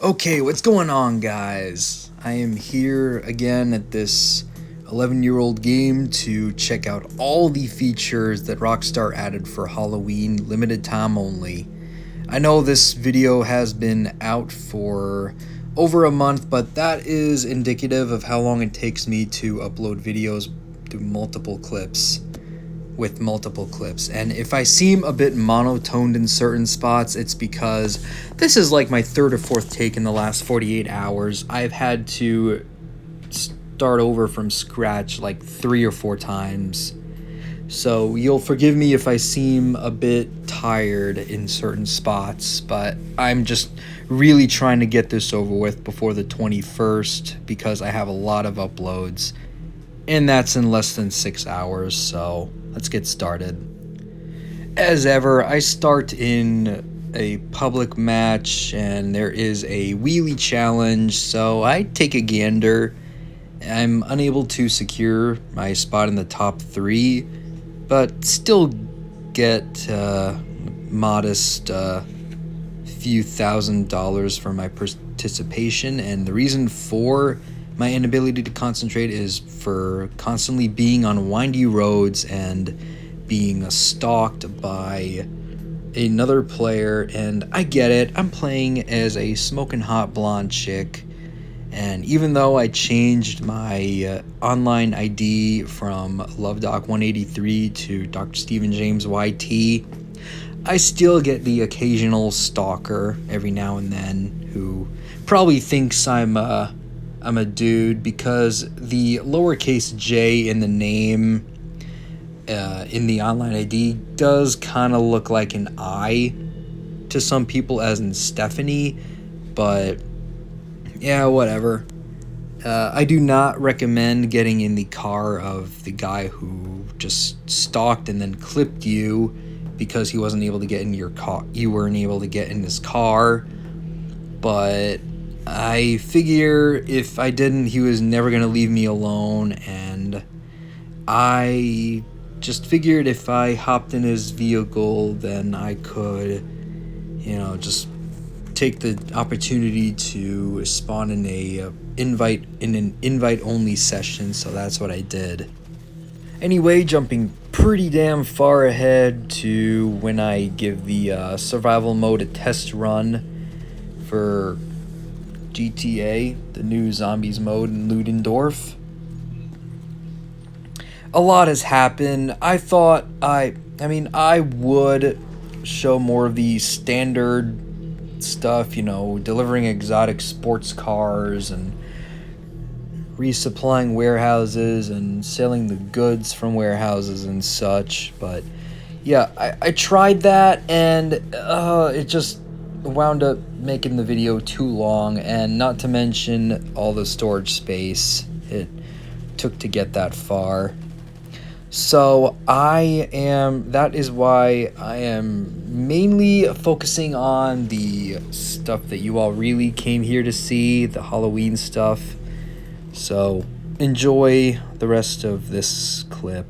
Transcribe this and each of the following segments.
Okay, what's going on, guys? I am here again at this 11-year-old game to check out all the features that Rockstar added for Halloween, limited time only. I know this video has been out for over a month, but that is indicative of how long it takes me to upload videos to multiple clips. And if I seem a bit monotoned in certain spots, it's because this is like my third or fourth take in the last 48 hours. I've had to start over from scratch like 3 or 4 times. So you'll forgive me if I seem a bit tired in certain spots, but I'm just really trying to get this over with before the 21st because I have a lot of uploads, and that's in less than 6 hours, so let's get started. As ever, I start in a public match, and there is a wheelie challenge, so I take a gander. I'm unable to secure my spot in the top 3, but still get modest few $1,000s for my participation, and the reason for my inability to concentrate is for constantly being on windy roads and being stalked by another player. And I get it, I'm playing as a smoking hot blonde chick, and even though I changed my online ID from LoveDoc183 to Dr. Stephen James YT, I still get the occasional stalker every now and then who probably thinks I'm a dude because the lowercase j in the name in the online ID does kind of look like an I to some people, as in Stephanie, but yeah, whatever. I do not recommend getting in the car of the guy who just stalked and then clipped you because he wasn't able to get in your car. You weren't able to get in his car, but I figure if I didn't, he was never going to leave me alone, and I just figured if I hopped in his vehicle, then I could, just take the opportunity to spawn in an invite-only session, so that's what I did. Anyway, jumping pretty damn far ahead to when I give the survival mode a test run for GTA, the new Zombies mode in Ludendorff. A lot has happened. I thought I would show more of the standard stuff, delivering exotic sports cars and resupplying warehouses and selling the goods from warehouses and such, but yeah, I tried that, and it just wound up making the video too long, and not to mention all the storage space it took to get that far. So that is why I am mainly focusing on the stuff that you all really came here to see, the Halloween stuff. So enjoy the rest of this clip.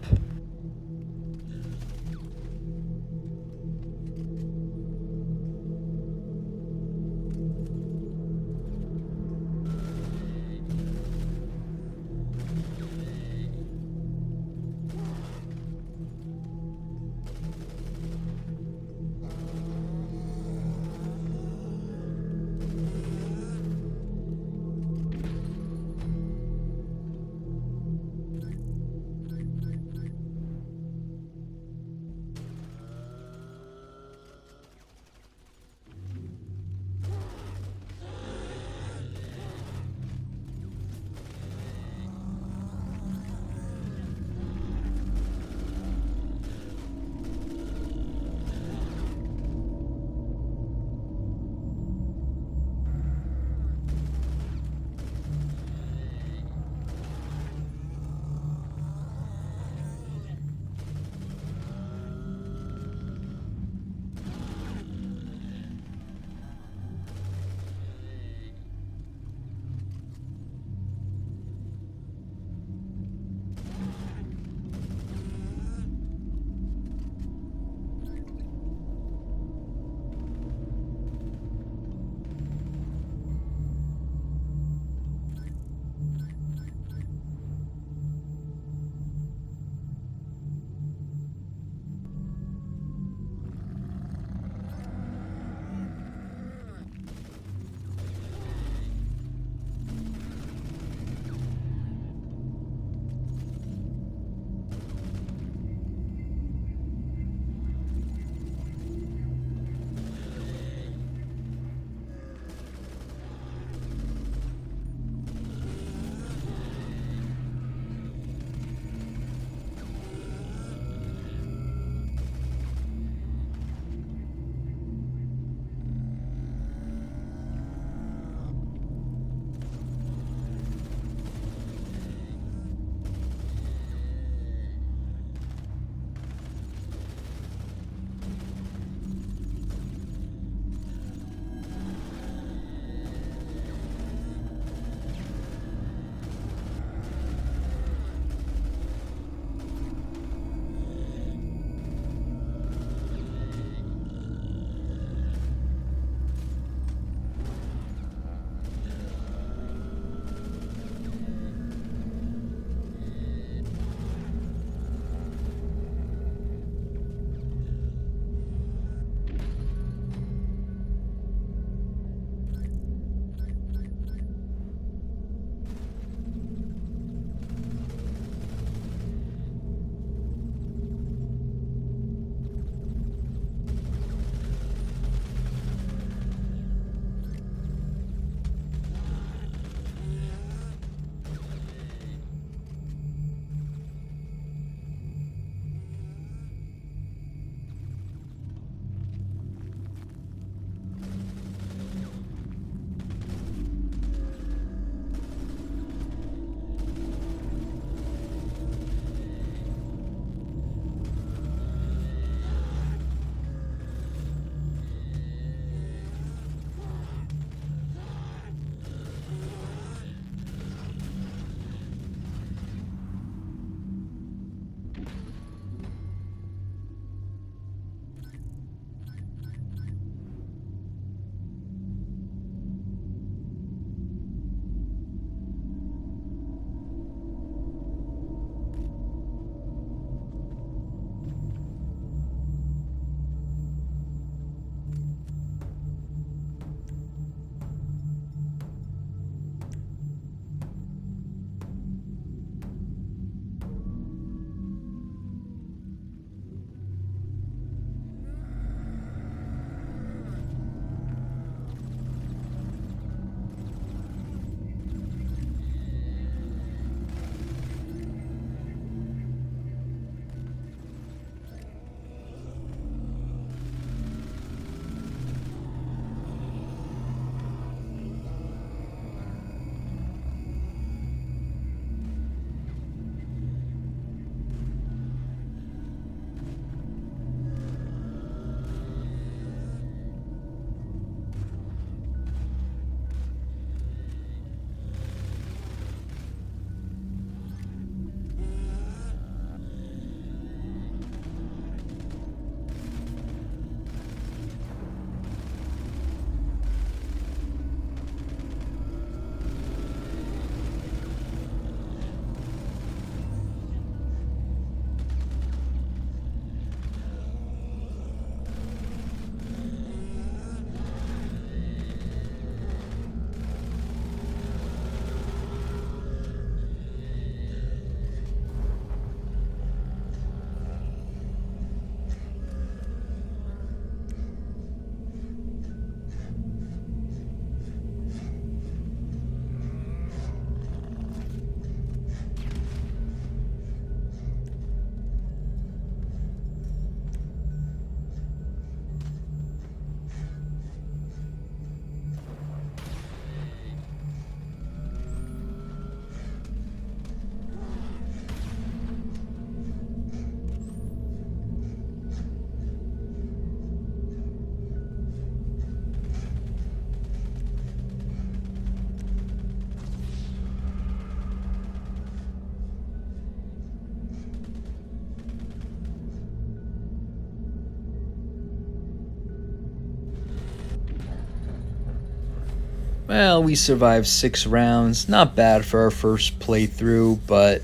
Well, we survived 6 rounds. Not bad for our first playthrough, but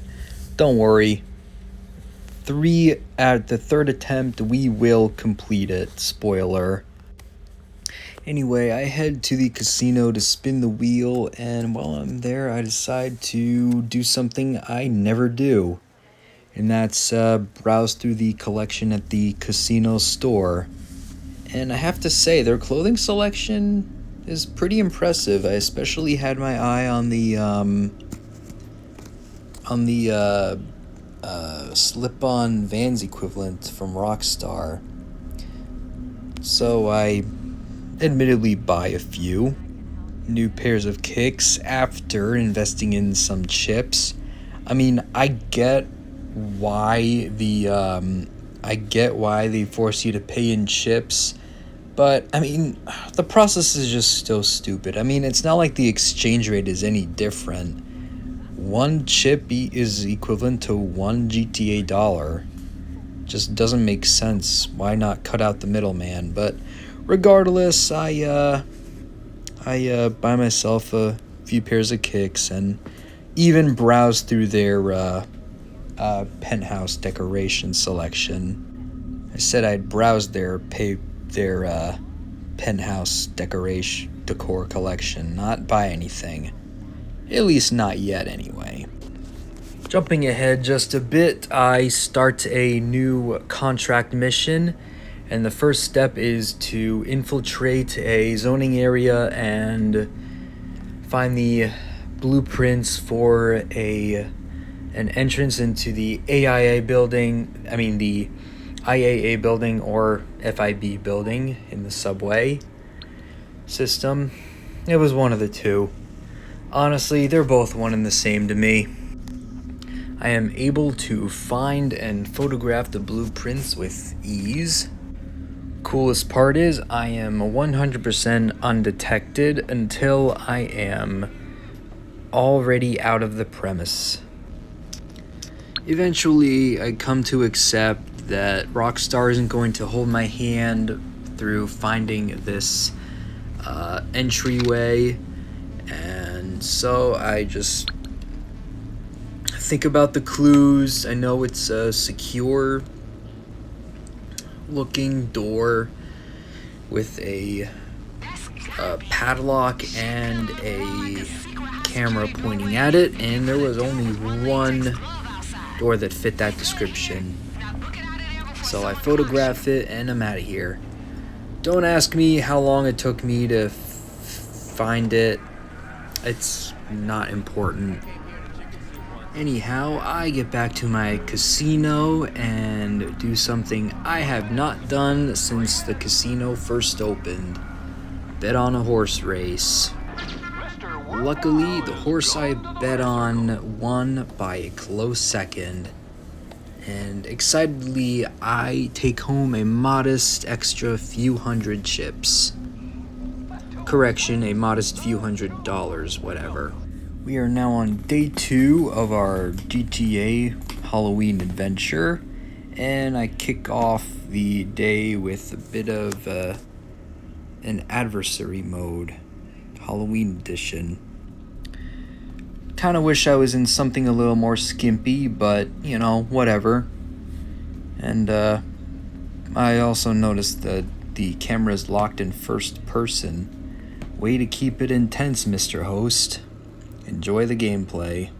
don't worry. 3 at the third attempt, we will complete it. Spoiler. Anyway, I head to the casino to spin the wheel, and while I'm there, I decide to do something I never do. And that's browse through the collection at the casino store. And I have to say, their clothing selection is pretty impressive. I especially had my eye on the slip-on Vans equivalent from Rockstar. So I admittedly buy a few new pairs of kicks after investing in some chips. I mean, I get why they force you to pay in chips, but I mean, the process is just so stupid. I mean, it's not like the exchange rate is any different. One chip is equivalent to one GTA dollar. Just doesn't make sense. Why not cut out the middleman? But regardless, I buy myself a few pairs of kicks and even browse through their penthouse decoration selection. I said I'd browse their penthouse decor collection, not buy anything. At least not yet, anyway. Jumping ahead just a bit, I start a new contract mission, and the first step is to infiltrate a zoning area and find the blueprints for an entrance into the the IAA building or FIB building in the subway system. It was one of the two. Honestly, they're both one and the same to me. I am able to find and photograph the blueprints with ease. Coolest part is I am 100% undetected until I am already out of the premise. Eventually, I come to accept that Rockstar isn't going to hold my hand through finding this entryway, and so I just think about the clues. I know it's a secure looking door with a padlock and a camera pointing at it, and there was only one door that fit that description. So I photograph it and I'm out of here. Don't ask me how long it took me to find it. It's not important. Anyhow, I get back to my casino and do something I have not done since the casino first opened. Bet on a horse race. Luckily, the horse I bet on won by a close second. And excitedly, I take home a modest extra few hundred chips. Correction, a modest few $100s, whatever. We are now on day 2 of our GTA Halloween adventure, and I kick off the day with a bit of an adversary mode, Halloween edition. Kind of wish I was in something a little more skimpy, but, you know, whatever. And I also noticed that the camera's locked in first person. Way to keep it intense, Mr. Host. Enjoy the gameplay.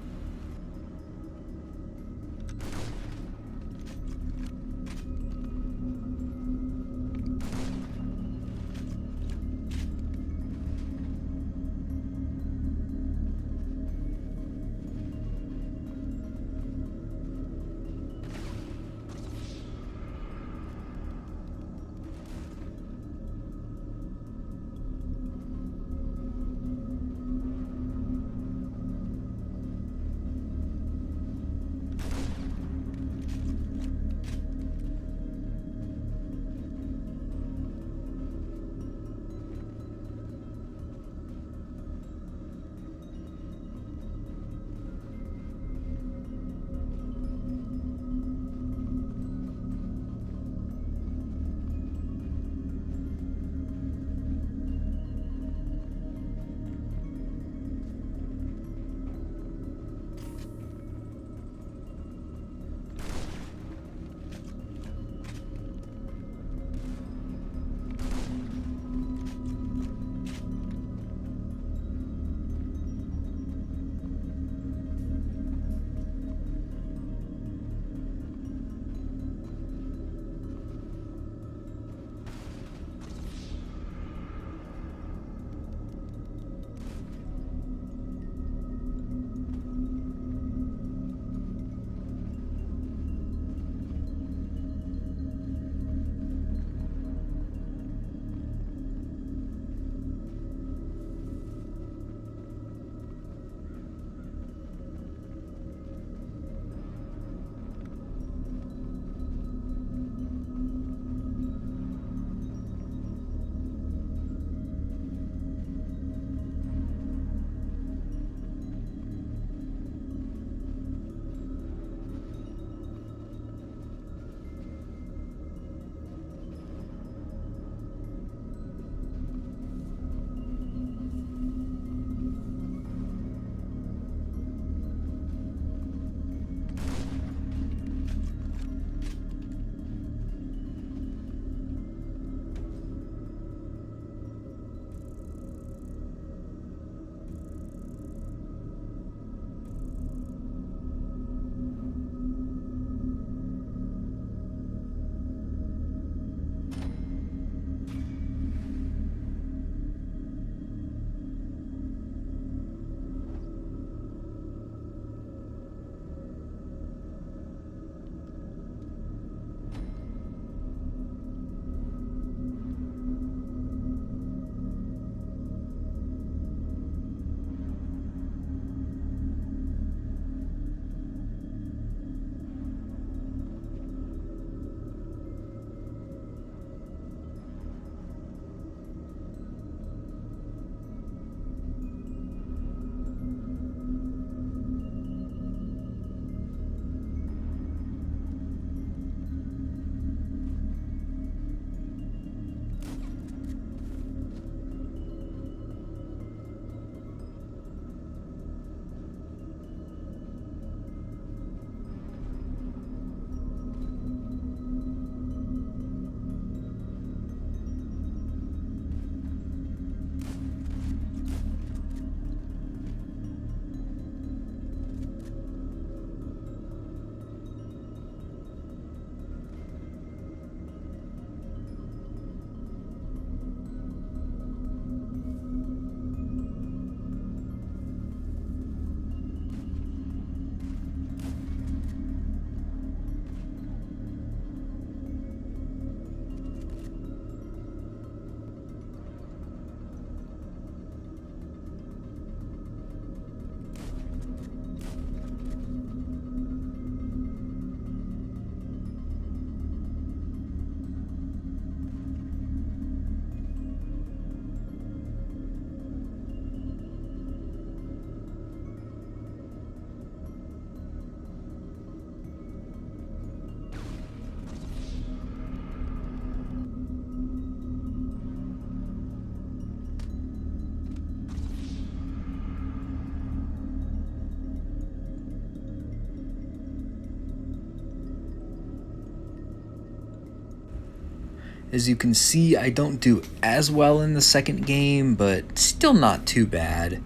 As you can see, I don't do as well in the second game, but still not too bad.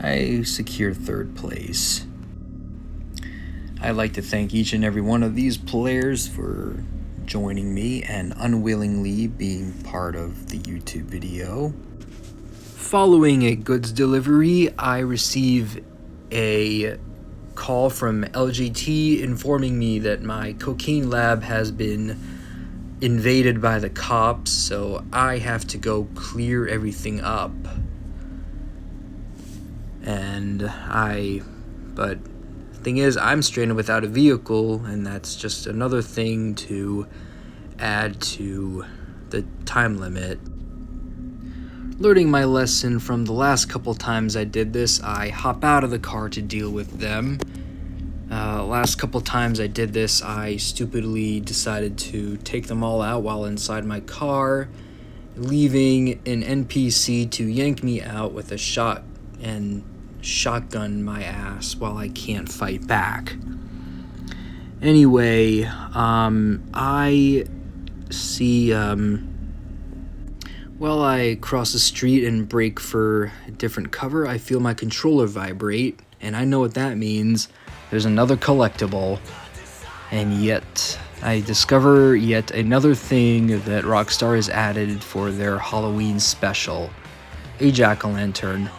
I secure third place. I'd like to thank each and every one of these players for joining me and unwillingly being part of the YouTube video. Following a goods delivery, I receive a call from LGT informing me that my cocaine lab has been invaded by the cops, so I have to go clear everything up. But the thing is, I'm stranded without a vehicle, and that's just another thing to add to the time limit. Learning my lesson from the last couple times I did this, I hop out of the car to deal with them. Last couple times I did this, I stupidly decided to take them all out while inside my car, leaving an NPC to yank me out with a shot and shotgun my ass while I can't fight back. Anyway, I see, while I cross the street and brake for different cover, I feel my controller vibrate, and I know what that means. There's another collectible, and yet I discover yet another thing that Rockstar has added for their Halloween special, a jack-o'-lantern.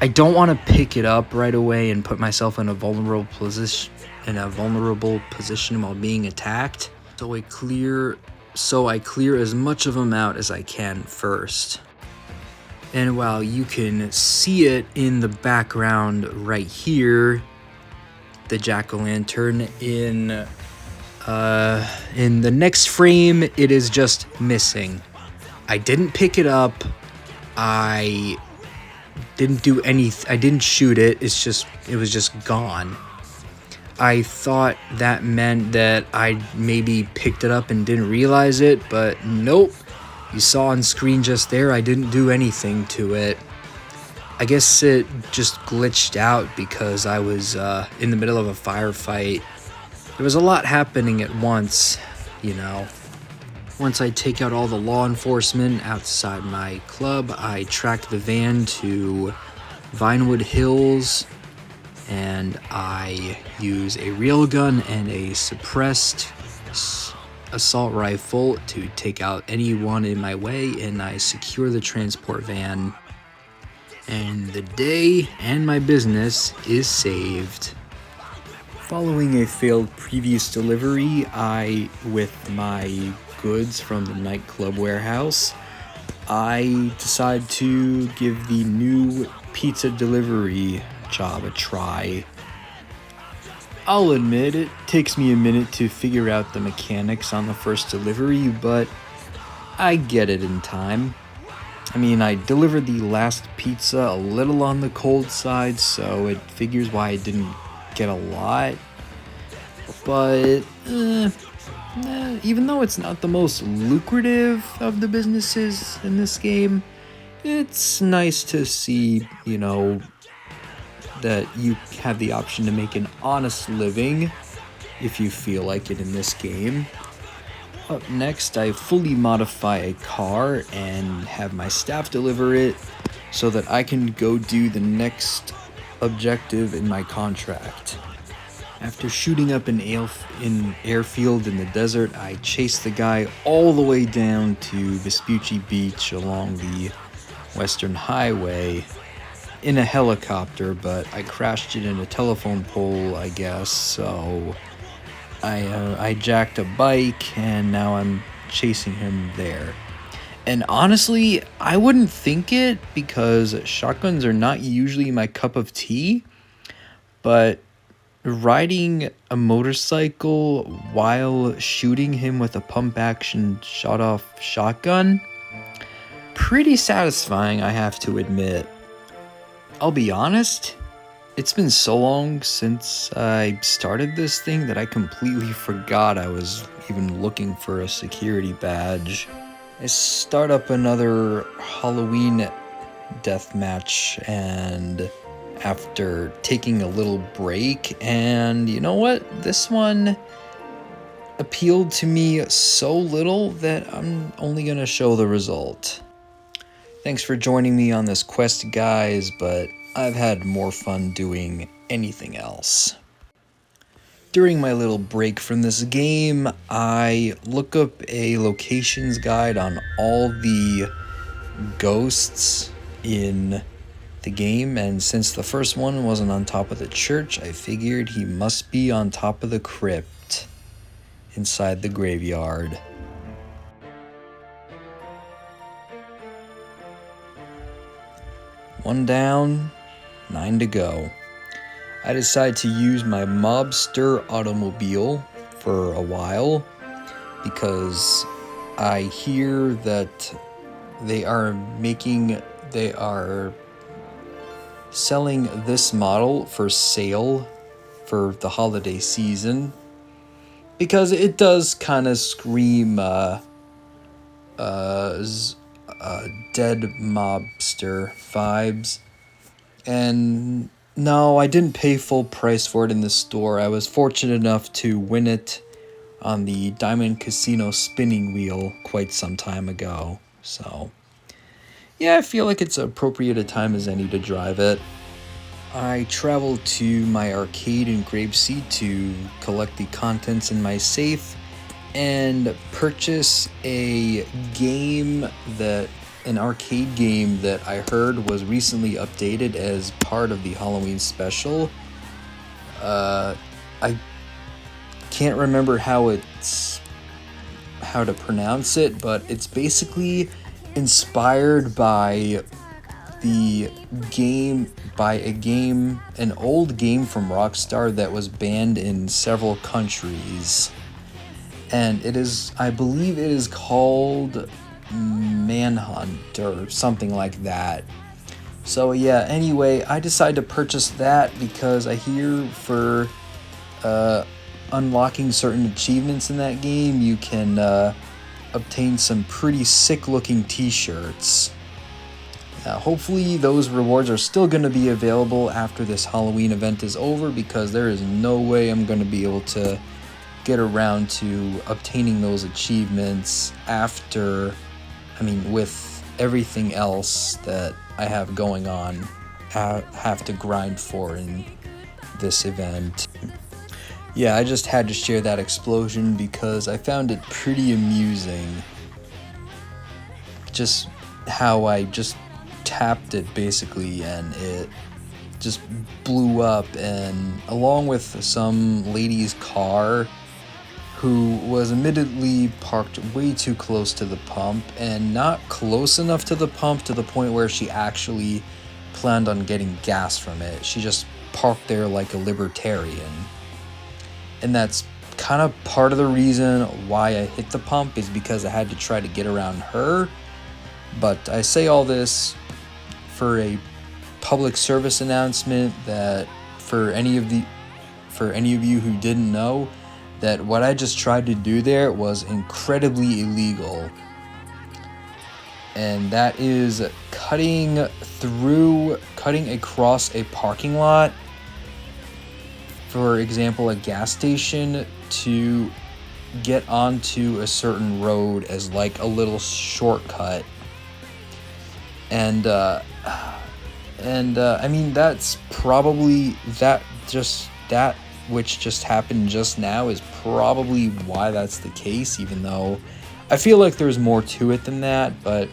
I don't want to pick it up right away and put myself in a vulnerable position while being attacked, so I clear as much of them out as I can first. And while you can see it in the background right here, the jack-o'-lantern, in the next frame it is just missing. I didn't pick it up, I didn't do anything, I didn't shoot it, it was just gone. I thought that meant that I maybe picked it up and didn't realize it, but nope. You saw on screen just there, I didn't do anything to it. I guess it just glitched out because I was in the middle of a firefight. There was a lot happening at once, you know. Once I take out all the law enforcement outside my club, I track the van to Vinewood Hills, and I use a railgun and a suppressed assault rifle to take out anyone in my way, and I secure the transport van. And the day and my business is saved. Following a failed previous delivery, with my goods from the nightclub warehouse, I decide to give the new pizza delivery job a try. I'll admit it takes me a minute to figure out the mechanics on the first delivery, but I get it in time. I mean, I delivered the last pizza a little on the cold side, so it figures why I didn't get a lot. But even though it's not the most lucrative of the businesses in this game, it's nice to see, you know, that you have the option to make an honest living if you feel like it in this game. Up next, I fully modify a car and have my staff deliver it so that I can go do the next objective in my contract. After shooting up an airfield in the desert, I chase the guy all the way down to Vespucci Beach along the Western Highway in a helicopter, but I crashed it in a telephone pole, I guess, so I jacked a bike, and now I'm chasing him there. And honestly, I wouldn't think it, because shotguns are not usually my cup of tea, but riding a motorcycle while shooting him with a pump-action shot-off shotgun, pretty satisfying, I have to admit. I'll be honest, it's been so long since I started this thing that I completely forgot I was even looking for a security badge. I start up another Halloween deathmatch, and after taking a little break, and you know what? This one appealed to me so little that I'm only going to show the result. Thanks for joining me on this quest, guys, but I've had more fun doing anything else. During my little break from this game, I look up a locations guide on all the ghosts in the game, and since the first one wasn't on top of the church, I figured he must be on top of the crypt inside the graveyard. One down, 9 to go. I decided to use my mobster automobile for a while because I hear that they are selling this model for sale for the holiday season because it does kind of scream dead mobster vibes. And no, I didn't pay full price for it in the store. I was fortunate enough to win it on the Diamond Casino spinning wheel quite some time ago. So, yeah, I feel like it's appropriate a time as any to drive it. I traveled to my arcade in Grapeseed to collect the contents in my safe and purchase an arcade game that I heard was recently updated as part of the Halloween special. I can't remember how to pronounce it, but it's basically inspired by an old game from Rockstar that was banned in several countries. And I believe it is called Manhunt or something like that. So yeah, anyway, I decided to purchase that because I hear for unlocking certain achievements in that game, you can obtain some pretty sick looking t-shirts. Hopefully those rewards are still going to be available after this Halloween event is over, because there is no way I'm going to be able to get around to obtaining those achievements with everything else that I have going on, have to grind for in this event. Yeah, I just had to share that explosion because I found it pretty amusing. Just how I just tapped it basically and it just blew up, and along with some lady's car who was admittedly parked way too close to the pump, and not close enough to the pump to the point where she actually planned on getting gas from it. She just parked there like a libertarian. And that's kind of part of the reason why I hit the pump, is because I had to try to get around her. But I say all this for a public service announcement that for any of you who didn't know, that what I just tried to do there was incredibly illegal. And that is cutting across a parking lot, for example a gas station, to get onto a certain road as like a little shortcut. And that's probably that which just happened just now is probably why that's the case, even though I feel like there's more to it than that. But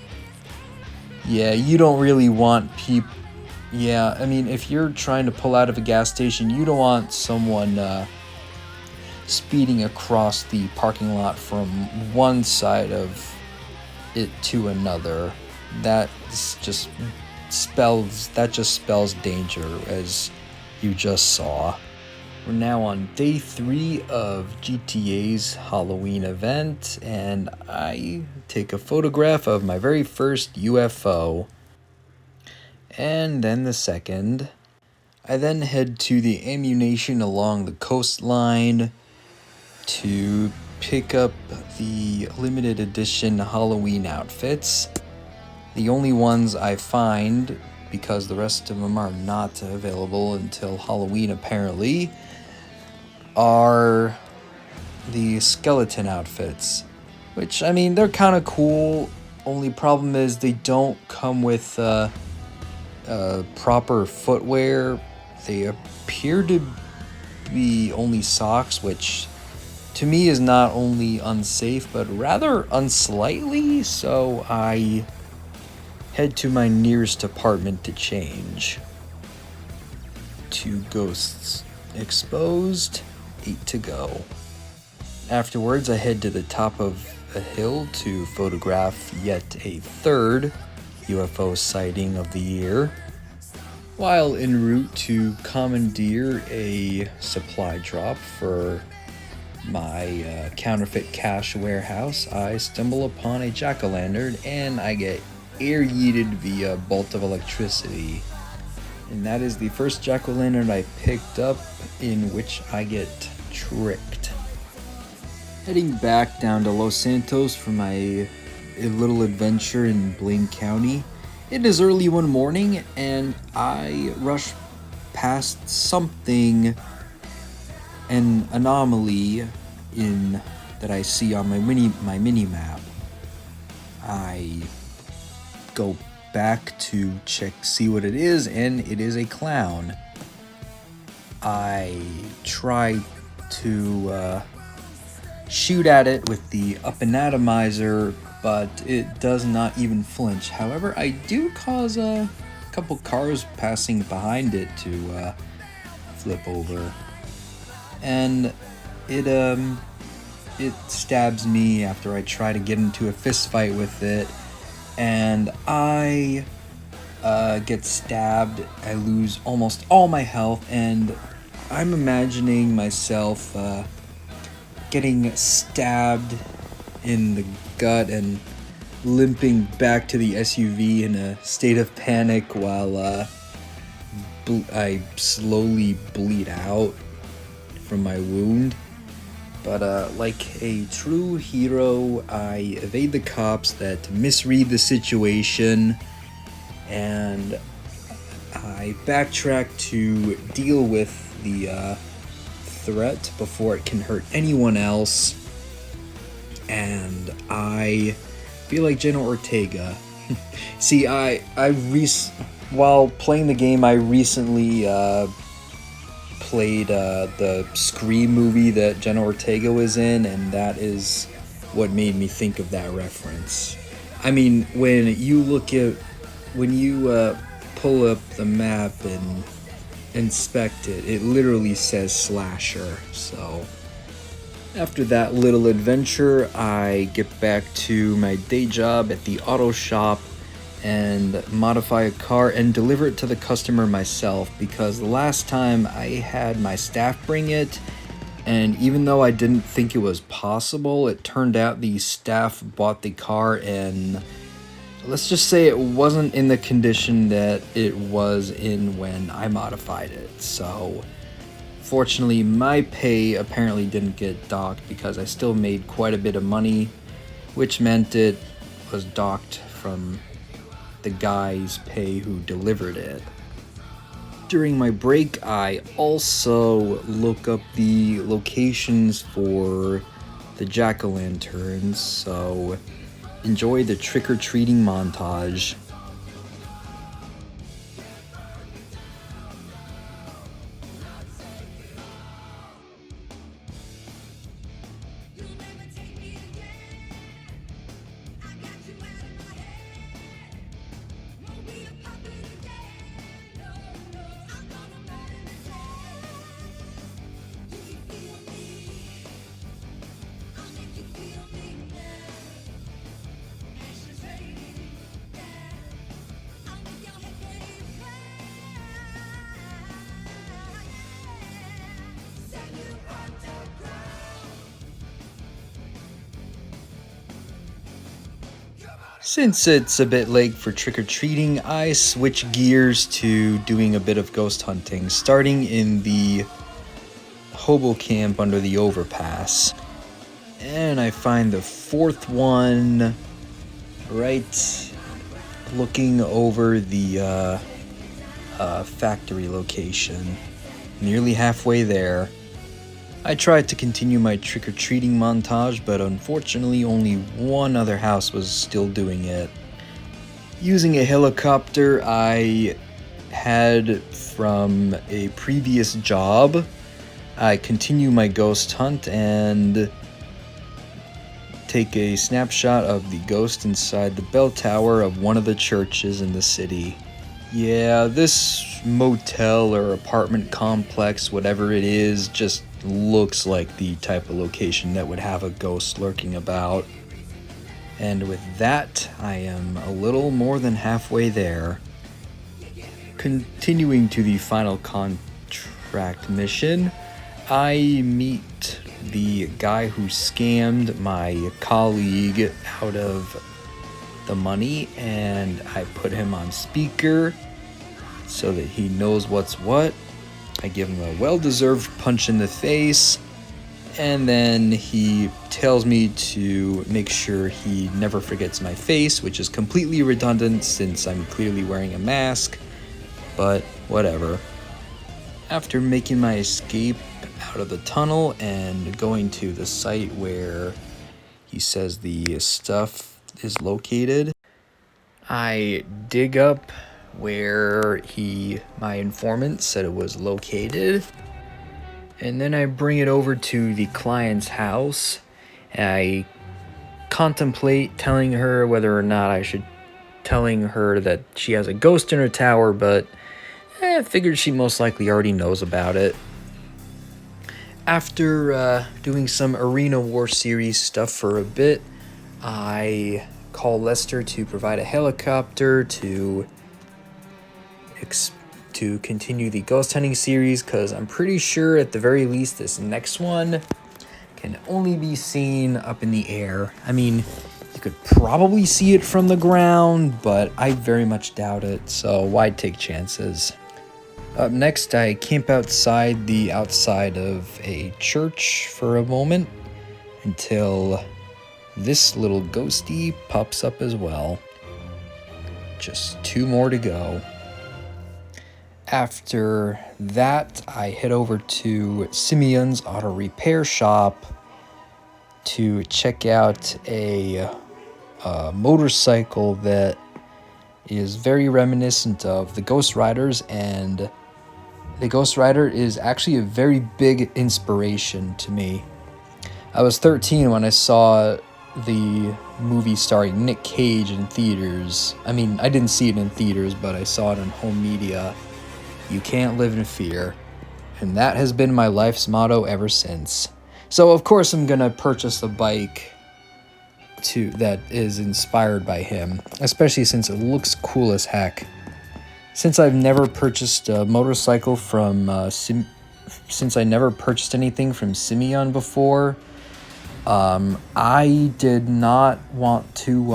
yeah, you don't really want people. Yeah, if you're trying to pull out of a gas station, you don't want someone speeding across the parking lot from one side of it to another. That just spells danger, as you just saw. We're now on day 3 of GTA's Halloween event, and I take a photograph of my very first UFO. And then the second. I then head to the ammunition along the coastline to pick up the limited edition Halloween outfits. The only ones I find, because the rest of them are not available until Halloween apparently, are the skeleton outfits, which, I mean, they're kind of cool. Only problem is they don't come with proper footwear. They appear to be only socks, which to me is not only unsafe but rather unsightly, so I head to my nearest apartment to change. 2 ghosts exposed, 8 to go. Afterwards, I head to the top of a hill to photograph yet a third UFO sighting of the year, while en route to commandeer a supply drop for my counterfeit cash warehouse. I stumble upon a jack-o'-lantern and I get air yeeted via bolt of electricity. And that is the first jack-o'-lantern I picked up in which I get tricked. Heading back down to Los Santos for my little adventure in Blaine County. It is early one morning and I rush past something, an anomaly that I see on my mini map. I go back to see what it is, and it is a clown. I try to shoot at it with the up and atomizer, but it does not even flinch. However, I do cause a couple cars passing behind it to flip over, and it stabs me after I try to get into a fist fight with it, and I get stabbed. I lose almost all my health, and I'm imagining myself getting stabbed in the gut and limping back to the SUV in a state of panic while I slowly bleed out from my wound. But like a true hero, I evade the cops that misread the situation, and I backtrack to deal with the threat before it can hurt anyone else. And I feel like Jenna Ortega. See, while playing the game, I recently played the Scream movie that Jenna Ortega was in, and that is what made me think of that reference. I mean, when you pull up the map and inspect it, it literally says slasher. So after that little adventure, I get back to my day job at the auto shop and modify a car and deliver it to the customer myself, because the last time I had my staff bring it, and even though I didn't think it was possible, it turned out the staff bought the car and let's just say it wasn't in the condition that it was in when I modified it. So fortunately, my pay apparently didn't get docked because I still made quite a bit of money, which meant it was docked from the guy's pay who delivered it. During my break, I also look up the locations for the jack-o'-lanterns, so enjoy the trick-or-treating montage. Since it's a bit late for trick-or-treating, I switch gears to doing a bit of ghost hunting, starting in the hobo camp under the overpass. And I find the fourth one right looking over the factory location. Nearly halfway there. I tried to continue my trick-or-treating montage, but unfortunately only one other house was still doing it. Using a helicopter I had from a previous job, I continue my ghost hunt and take a snapshot of the ghost inside the bell tower of one of the churches in the city. Yeah, this motel or apartment complex, whatever it is, just looks like the type of location that would have a ghost lurking about. And with that, I am a little more than halfway there. Continuing to the final contract mission, I meet the guy who scammed my colleague out of the money, and I put him on speaker so that he knows what's what. I give him a well-deserved punch in the face, and then he tells me to make sure he never forgets my face, which is completely redundant since I'm clearly wearing a mask, but whatever. After making my escape out of the tunnel and going to the site where he says the stuff is located, I dig up where my informant said it was located, and then I bring it over to the client's house. I contemplate telling her whether or not I should telling her that she has a ghost in her tower, but I figured she most likely already knows about it. After doing some Arena War series stuff for a bit, I call Lester to provide a helicopter to continue the ghost hunting series, because I'm pretty sure at the very least this next one can only be seen up in the air. I mean, you could probably see it from the ground, but I very much doubt it, so why take chances? Up next, I camp outside of a church for a moment until this little ghosty pops up as well. Just 2 more to go. After that, I head over to Simeon's auto repair shop to check out a motorcycle that is very reminiscent of the Ghost Riders, and the Ghost Rider is actually a very big inspiration to me. I was 13 when I saw the movie starring Nick Cage in theaters. I mean, I didn't see it in theaters, but I saw it on home media. You can't live in fear. And that has been my life's motto ever since. So of course I'm gonna purchase a bike that is inspired by him, especially since it looks cool as heck. Since I've never purchased a motorcycle from since I never purchased anything from Simeon before, I did not want to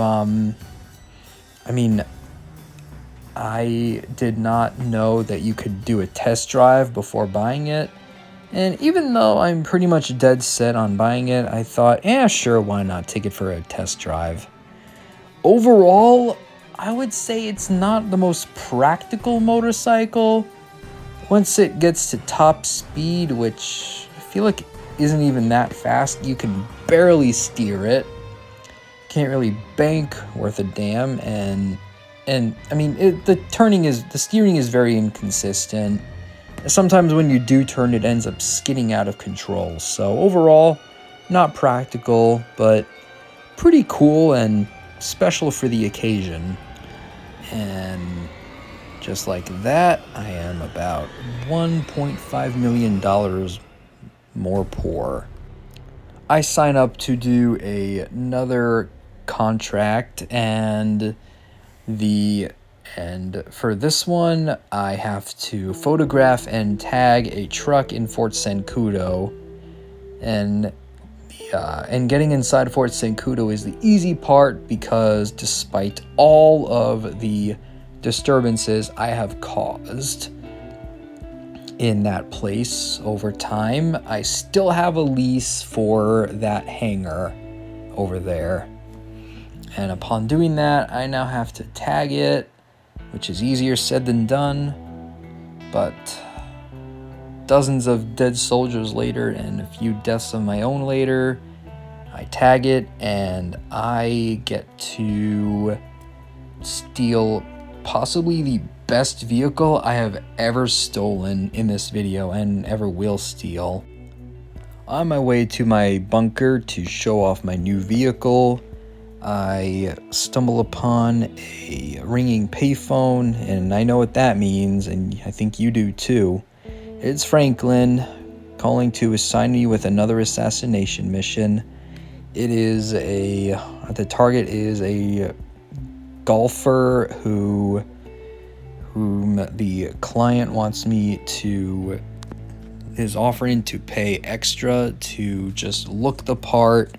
I did not know that you could do a test drive before buying it. And even though I'm pretty much dead set on buying it, I thought, sure, why not take it for a test drive? Overall, I would say it's not the most practical motorcycle. Once it gets to top speed, which I feel like isn't even that fast, you can barely steer it. Can't really bank worth a damn, and I mean, the steering is very inconsistent. Sometimes when you do turn, it ends up skidding out of control. So overall, not practical, but pretty cool and special for the occasion. And just like that, I am about $1.5 million more poor. I sign up to do another contract, and for this one, I have to photograph and tag a truck in Fort Sancudo, and getting inside Fort Sancudo is the easy part, because despite all of the disturbances I have caused in that place over time, I still have a lease for that hangar over there. And upon doing that, I now have to tag it, which is easier said than done, but dozens of dead soldiers later and a few deaths of my own later, I tag it and I get to steal possibly the best vehicle I have ever stolen in this video and ever will steal. On my way to my bunker to show off my new vehicle, I stumble upon a ringing payphone, and I know what that means, and I think you do too. It's Franklin calling to assign me with another assassination mission. The target is a golfer whom the client is offering to pay extra to just look the part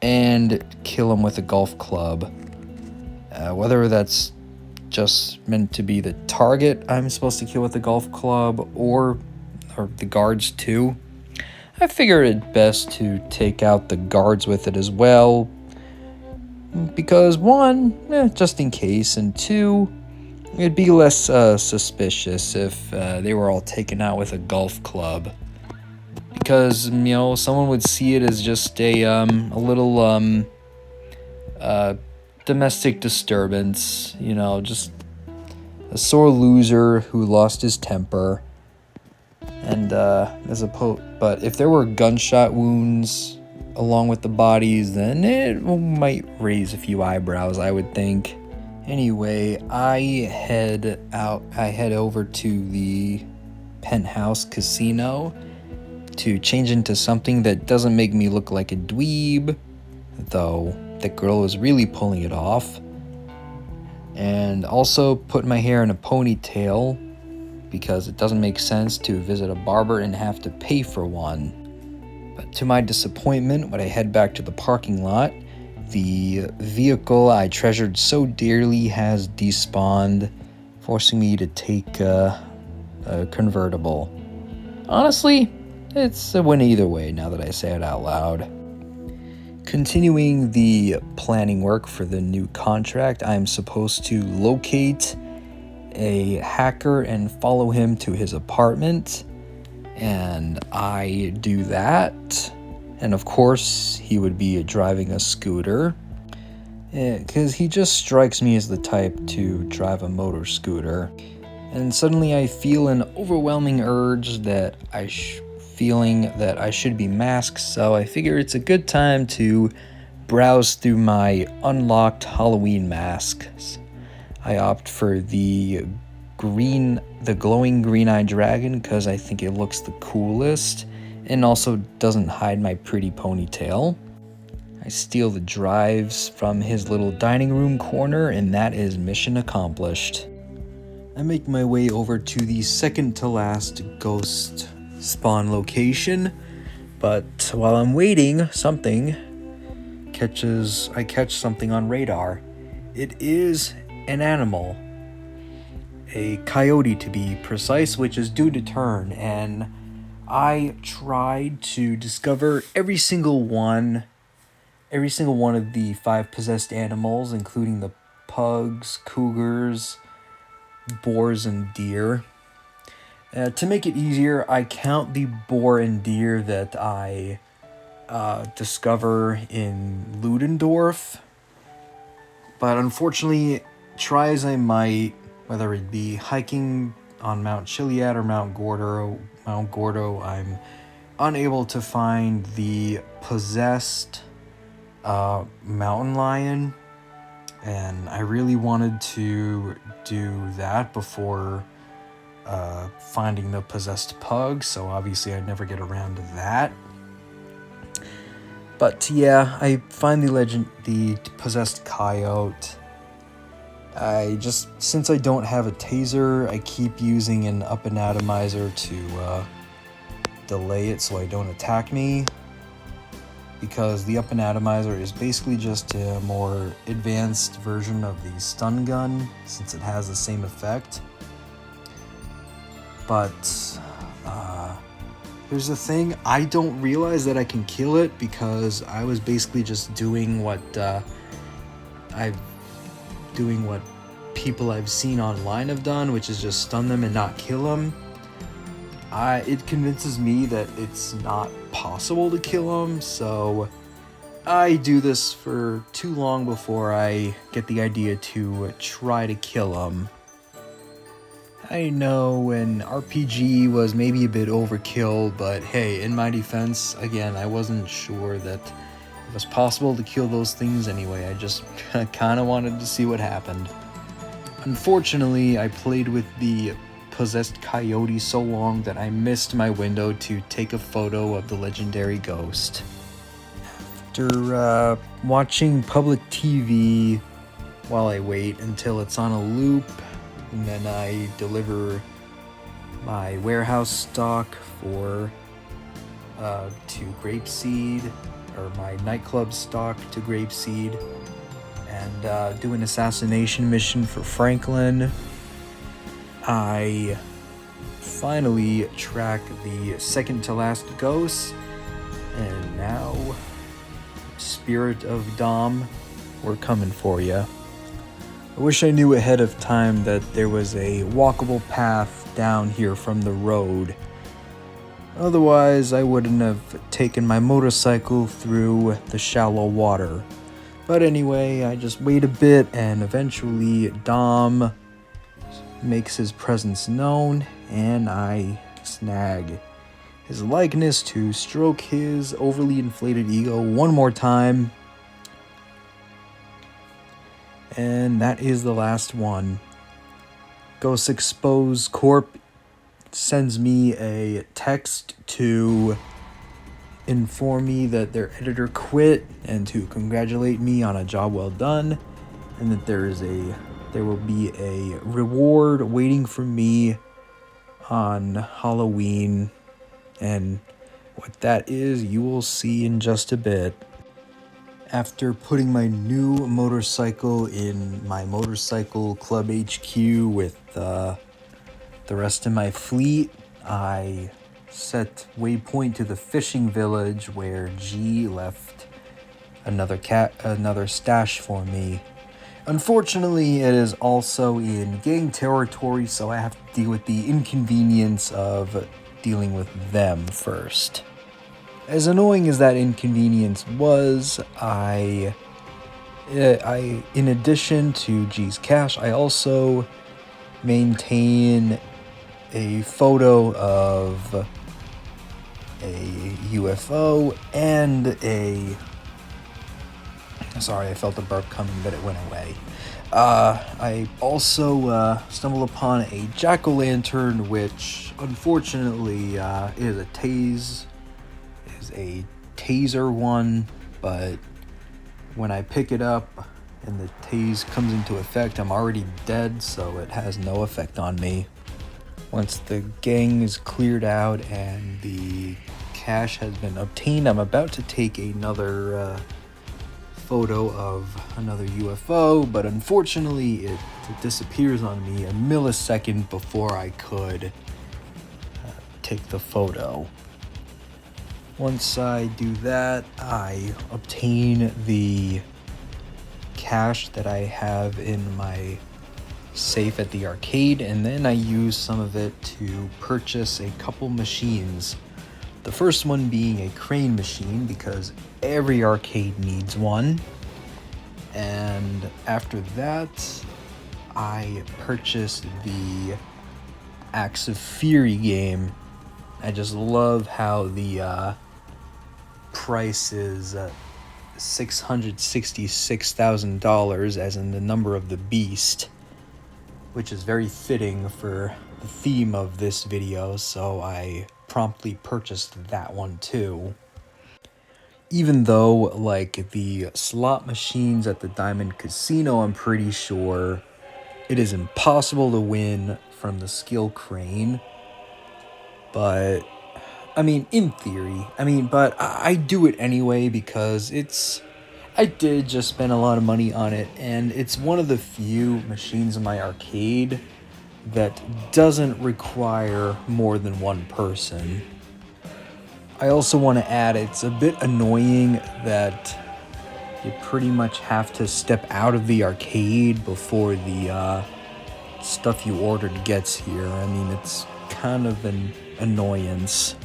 and kill him with a golf club. Whether that's just meant to be the target I'm supposed to kill with the golf club or the guards too, I figured it best to take out the guards with it as well, because one, just in case, and two, it'd be less suspicious if they were all taken out with a golf club. Because, someone would see it as just a little domestic disturbance, just a sore loser who lost his temper. And but if there were gunshot wounds along with the bodies, then it might raise a few eyebrows, I would think. Anyway, I head over to the penthouse casino to change into something that doesn't make me look like a dweeb, though that girl was really pulling it off. And also put my hair in a ponytail, because it doesn't make sense to visit a barber and have to pay for one. But to my disappointment, when I head back to the parking lot, the vehicle I treasured so dearly has despawned, forcing me to take a convertible. Honestly, it's a win either way now that I say it out loud. Continuing the planning work for the new contract, I'm supposed to locate a hacker and follow him to his apartment, and I do that. And of course, he would be driving a scooter, because he just strikes me as the type to drive a motor scooter. And suddenly I feel an overwhelming urge that I should be masked, so I figure it's a good time to browse through my unlocked Halloween masks. I opt for the glowing green-eyed dragon because I think it looks the coolest and also doesn't hide my pretty ponytail. I steal the drives from his little dining room corner, and that is mission accomplished. I make my way over to the second to last ghost spawn location, but while I'm waiting, I catch something on radar. It is an animal, a coyote to be precise, which is due to turn, and I tried to discover every single one of the 5 possessed animals, including the pugs, cougars, boars, and deer. To make it easier, I count the boar and deer that I discover in Ludendorff. But unfortunately, try as I might, whether it be hiking on Mount Chiliad or Mount Gordo, I'm unable to find the possessed mountain lion. And I really wanted to do that before finding the possessed pug, so obviously I'd never get around to that. But yeah, I find the possessed coyote. Since I don't have a taser, I keep using an up and atomizer to delay it so I don't attack me, because the up and atomizer is basically just a more advanced version of the stun gun, since it has the same effect. But here's the thing, I don't realize that I can kill it, because I was basically just doing what people I've seen online have done, which is just stun them and not kill them. It convinces me that it's not possible to kill him, so I do this for too long before I get the idea to try to kill him. I know an RPG was maybe a bit overkill, but hey, in my defense, again, I wasn't sure that it was possible to kill those things anyway. I just kind of wanted to see what happened. Unfortunately, I played with the possessed coyote so long that I missed my window to take a photo of the legendary ghost. After watching public TV while I wait until it's on a loop, and then I deliver my warehouse stock to Grapeseed, or my nightclub stock to Grapeseed, and do an assassination mission for Franklin. I finally track the second to last ghost, and now, Spirit of Dom, we're coming for ya. I wish I knew ahead of time that there was a walkable path down here from the road. Otherwise, I wouldn't have taken my motorcycle through the shallow water. But anyway, I just wait a bit, and eventually Dom makes his presence known, and I snag his likeness to stroke his overly inflated ego one more time. And that is the last one. Ghost Expose Corp sends me a text to inform me that their editor quit and to congratulate me on a job well done, and that there will be a reward waiting for me on Halloween, and what that is you will see in just a bit. After putting my new motorcycle in my motorcycle club HQ with the rest of my fleet, I set waypoint to the fishing village where G left another stash for me. Unfortunately, it is also in gang territory, so I have to deal with the inconvenience of dealing with them first. As annoying as that inconvenience was, I in addition to G's cash, I also maintain a photo of a UFO and sorry, I felt a burp coming, but it went away. I also stumbled upon a jack-o'-lantern, which unfortunately is a taser one, but when I pick it up and the tase comes into effect, I'm already dead, so it has no effect on me. Once the gang is cleared out and the cash has been obtained, I'm about to take another photo of another UFO, but unfortunately it disappears on me a millisecond before I could take the photo. Once I do that, I obtain the cash that I have in my safe at the arcade, and then I use some of it to purchase a couple machines. The first one being a crane machine, because every arcade needs one. And after that, I purchased the Acts of Fury game. I just love how the price is $666,000, as in the number of the beast, which is very fitting for the theme of this video, so I promptly purchased that one too. Even though, like the slot machines at the Diamond Casino, I'm pretty sure it is impossible to win from the skill crane. But, I mean, in theory, but I do it anyway because I did just spend a lot of money on it, and it's one of the few machines in my arcade that doesn't require more than one person. I also want to add, it's a bit annoying that you pretty much have to step out of the arcade before the stuff you ordered gets here. I mean, it's kind of an annoyance.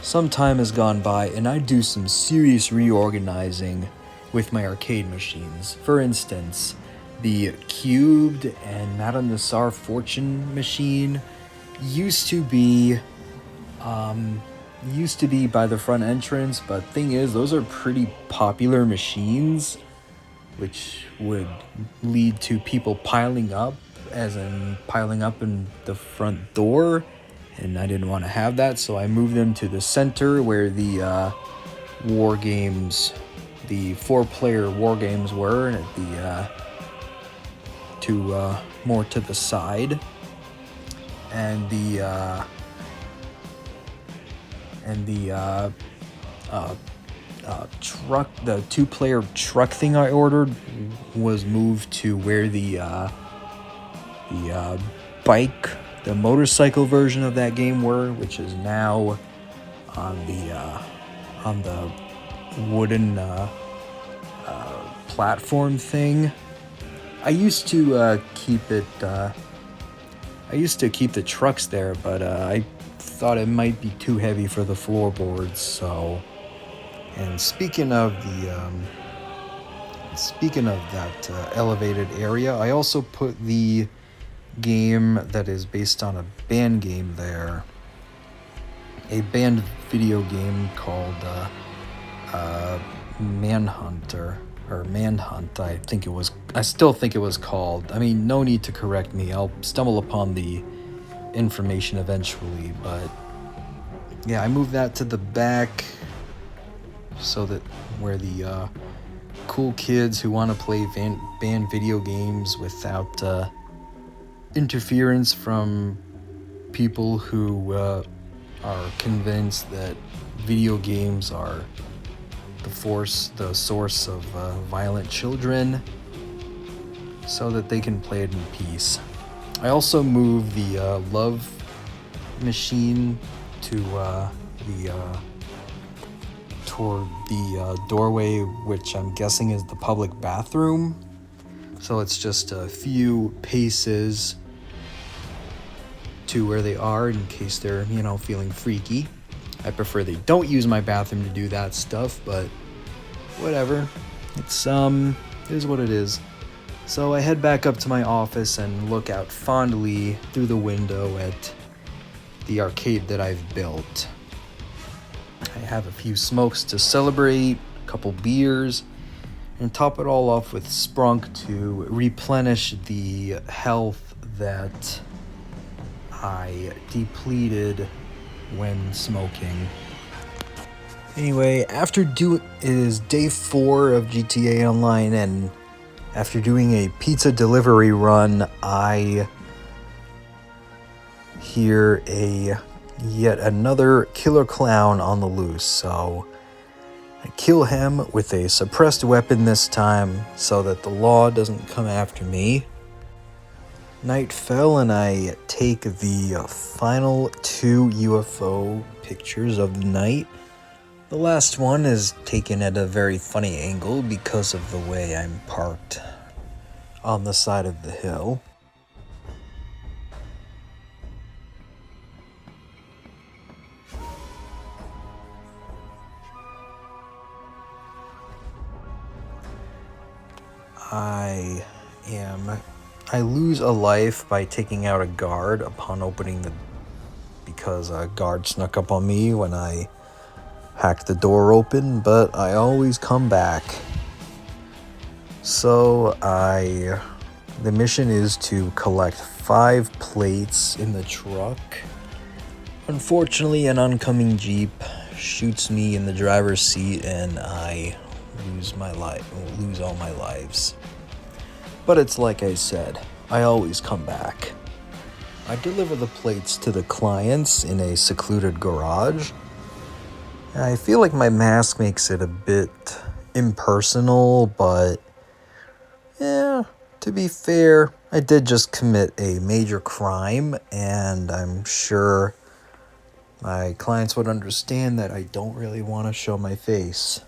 Some time has gone by and I do some serious reorganizing with my arcade machines. For instance, the cubed and Madame Nassar Fortune machine used to be by the front entrance, but thing is, those are pretty popular machines, which would lead to people piling up, as in piling up in the front door, and I didn't want to have that, so I moved them to the center where the war games, the 4-player war games were, at the more to the side, and the truck, the 2-player truck thing I ordered was moved to where the bike, the motorcycle version of that game were, which is now on the wooden platform thing. I used to keep the trucks there, but I thought it might be too heavy for the floorboards. So, and speaking of that elevated area, I also put the game that is based on a band game there, a band video game called Manhunter. Or Manhunt, I still think it was called. I mean, no need to correct me. I'll stumble upon the information eventually, but yeah, I moved that to the back so that where the cool kids who want to play band video games without interference from people who are convinced that video games are the source of violent children, so that they can play it in peace. I also moved the love machine to toward the doorway, which I'm guessing is the public bathroom. So it's just a few paces to where they are in case they're, feeling freaky. I prefer they don't use my bathroom to do that stuff, but whatever. It's it is what it is. So I head back up to my office and look out fondly through the window at the arcade that I've built. I have a few smokes to celebrate, a couple beers, and top it all off with Sprunk to replenish the health that I depleted when smoking. Anyway, it is day 4 of GTA Online, and after doing a pizza delivery run, I hear yet another killer clown on the loose, so I kill him with a suppressed weapon this time so that the law doesn't come after me. Night fell and I take the final 2 UFO pictures of the night. The last one is taken at a very funny angle because of the way I'm parked on the side of the hill. I lose a life by taking out a guard upon opening because a guard snuck up on me when I hacked the door open, but I always come back. So the mission is to collect 5 plates in the truck. Unfortunately, an oncoming Jeep shoots me in the driver's seat and I lose all my lives. But it's like I said, I always come back. I deliver the plates to the clients in a secluded garage. I feel like my mask makes it a bit impersonal, but yeah, to be fair, I did just commit a major crime, and I'm sure my clients would understand that I don't really want to show my face.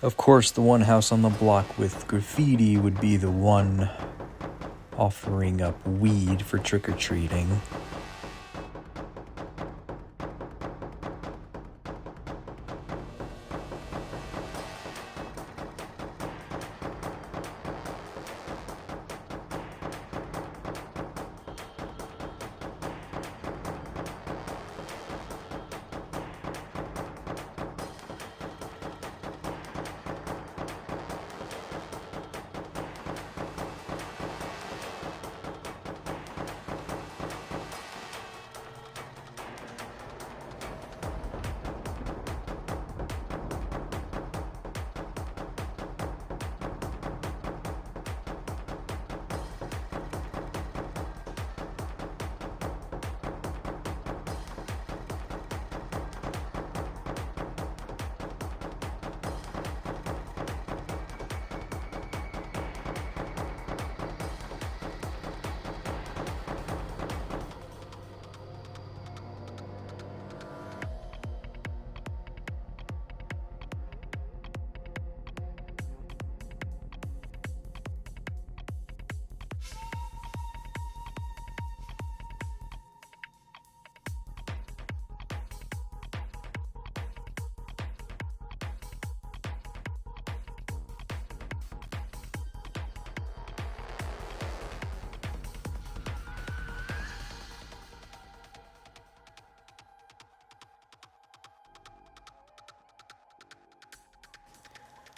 Of course, the one house on the block with graffiti would be the one offering up weed for trick-or-treating.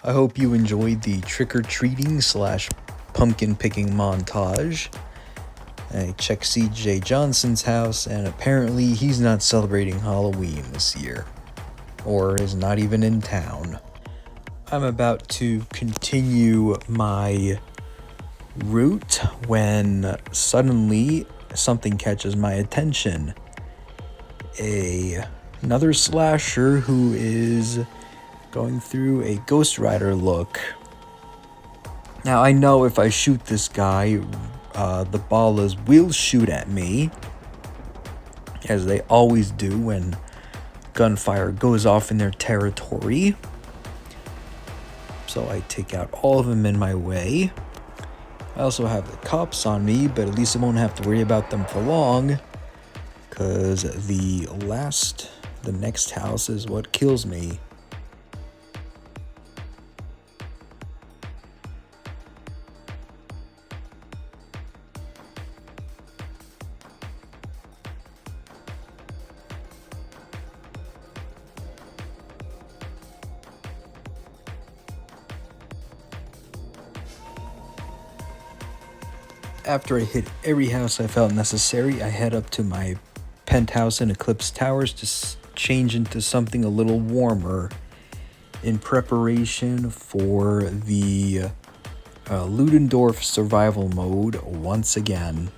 I hope you enjoyed the trick-or-treating / pumpkin picking montage. I checked CJ Johnson's house, and apparently he's not celebrating Halloween this year, or is not even in town. I'm about to continue my route when suddenly something catches my attention. Another slasher who is going through a Ghost Rider look. Now I know if I shoot this guy, the ballas will shoot at me, as they always do when gunfire goes off in their territory. So I take out all of them in my way. I also have the cops on me, but at least I won't have to worry about them for long, because the next house is what kills me. After I hit every house I felt necessary, I head up to my penthouse in Eclipse Towers to change into something a little warmer in preparation for the Ludendorff survival mode once again.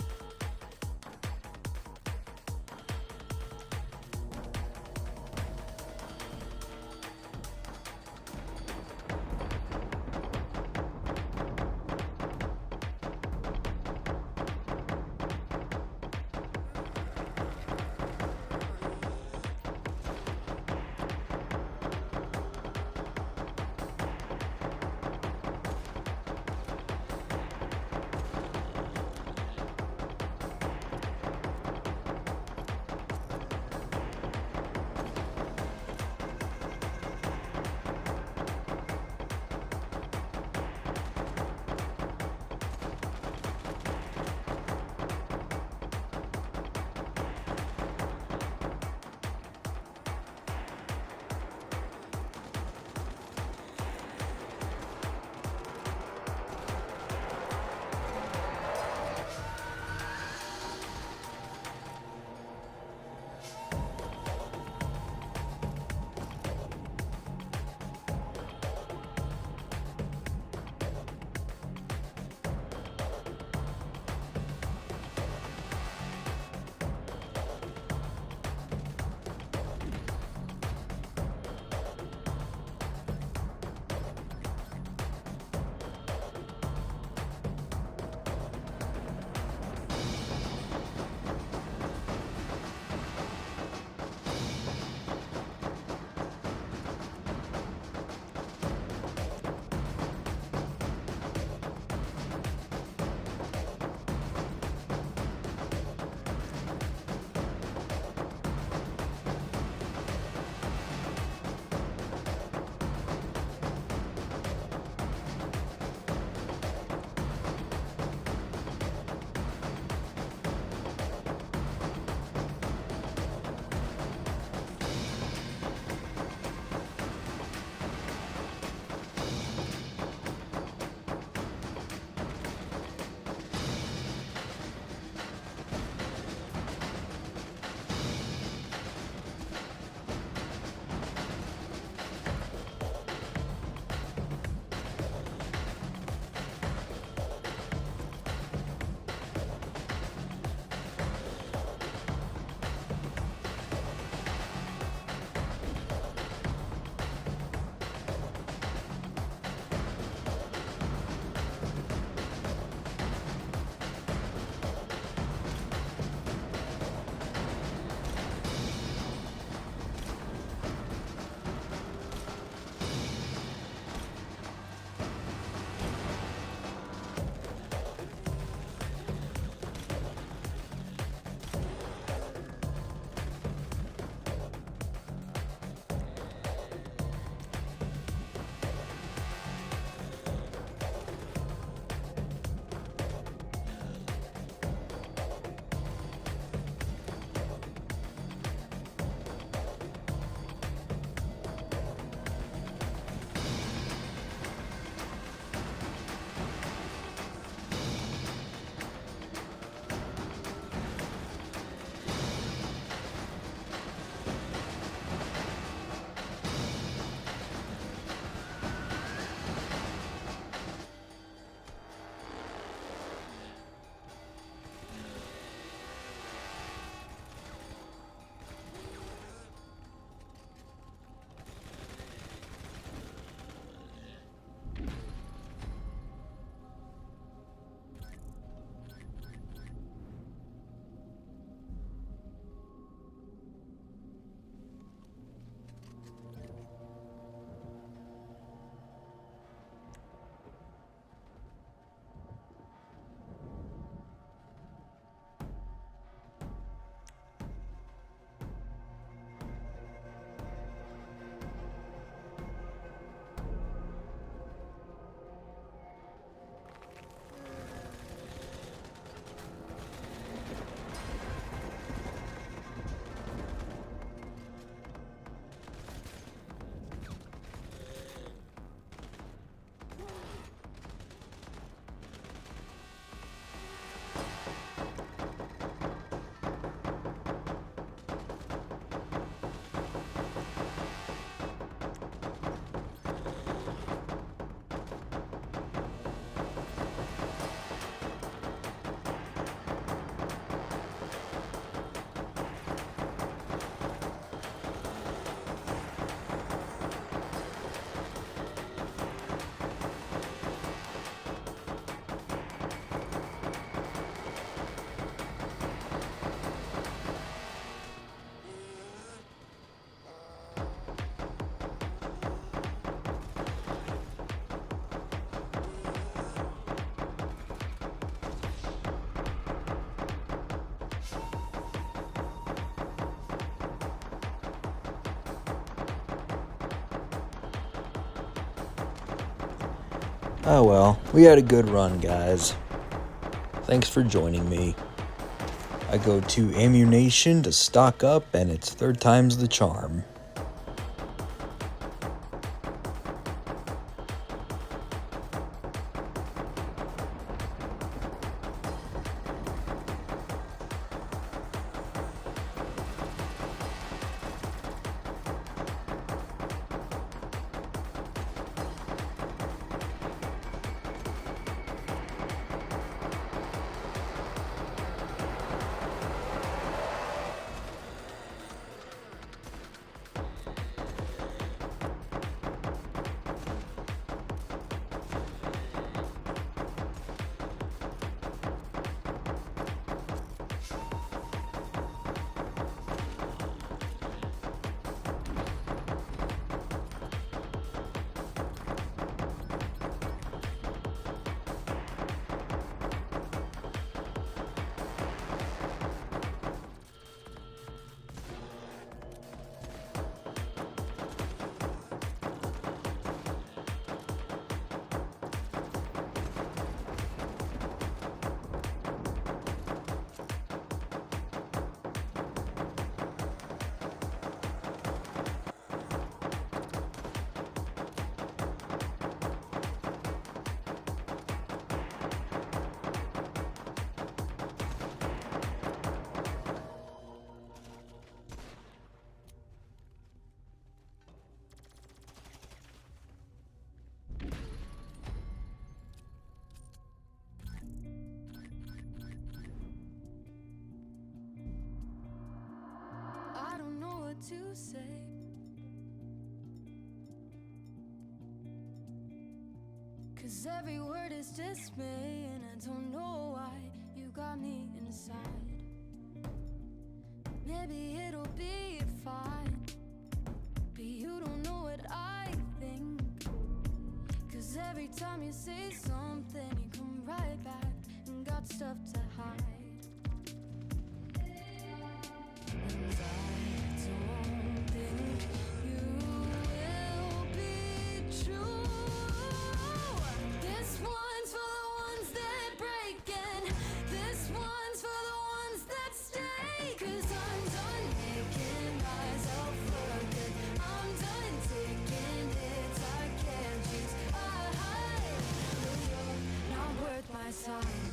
Oh well, we had a good run, guys. Thanks for joining me. I go to Ammunition to stock up, and it's third time's the charm. I don't know what to say. Cause every word is dismay, and I don't know why you got me inside. Maybe it'll be fine, but you don't know what I think. Cause every time you say something, you come right back and got stuff to hide. And I don't think you will be true. This one's for the ones that break, and this one's for the ones that stay. Cause I'm done making myself look good. I'm done taking hits I can't choose. But you're not worth my time.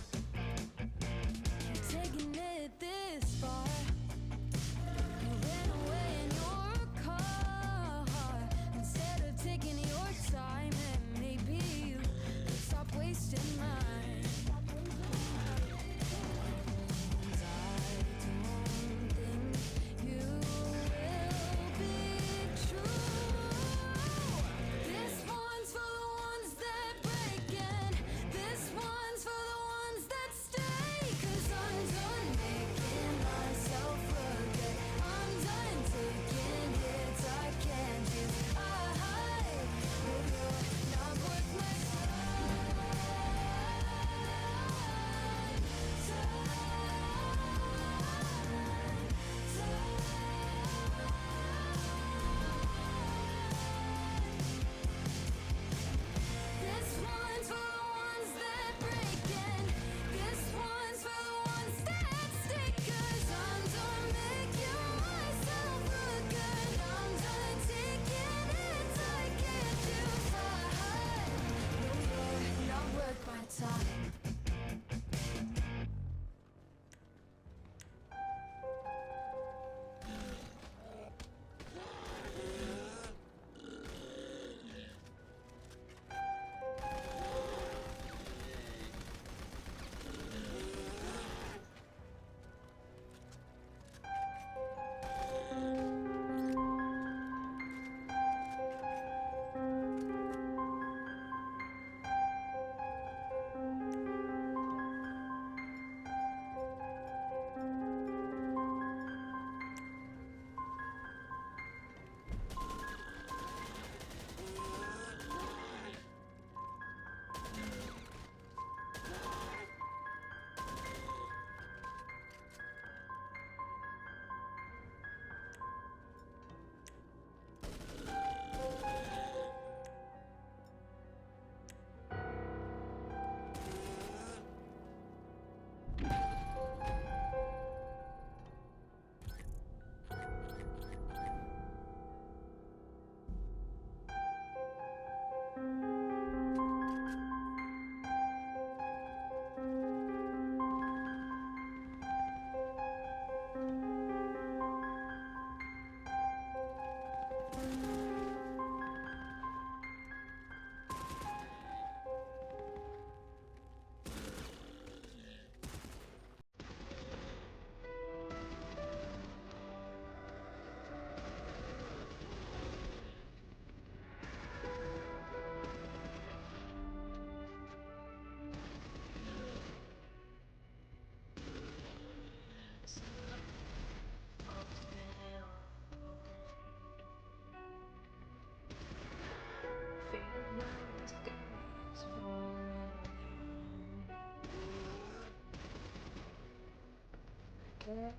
Like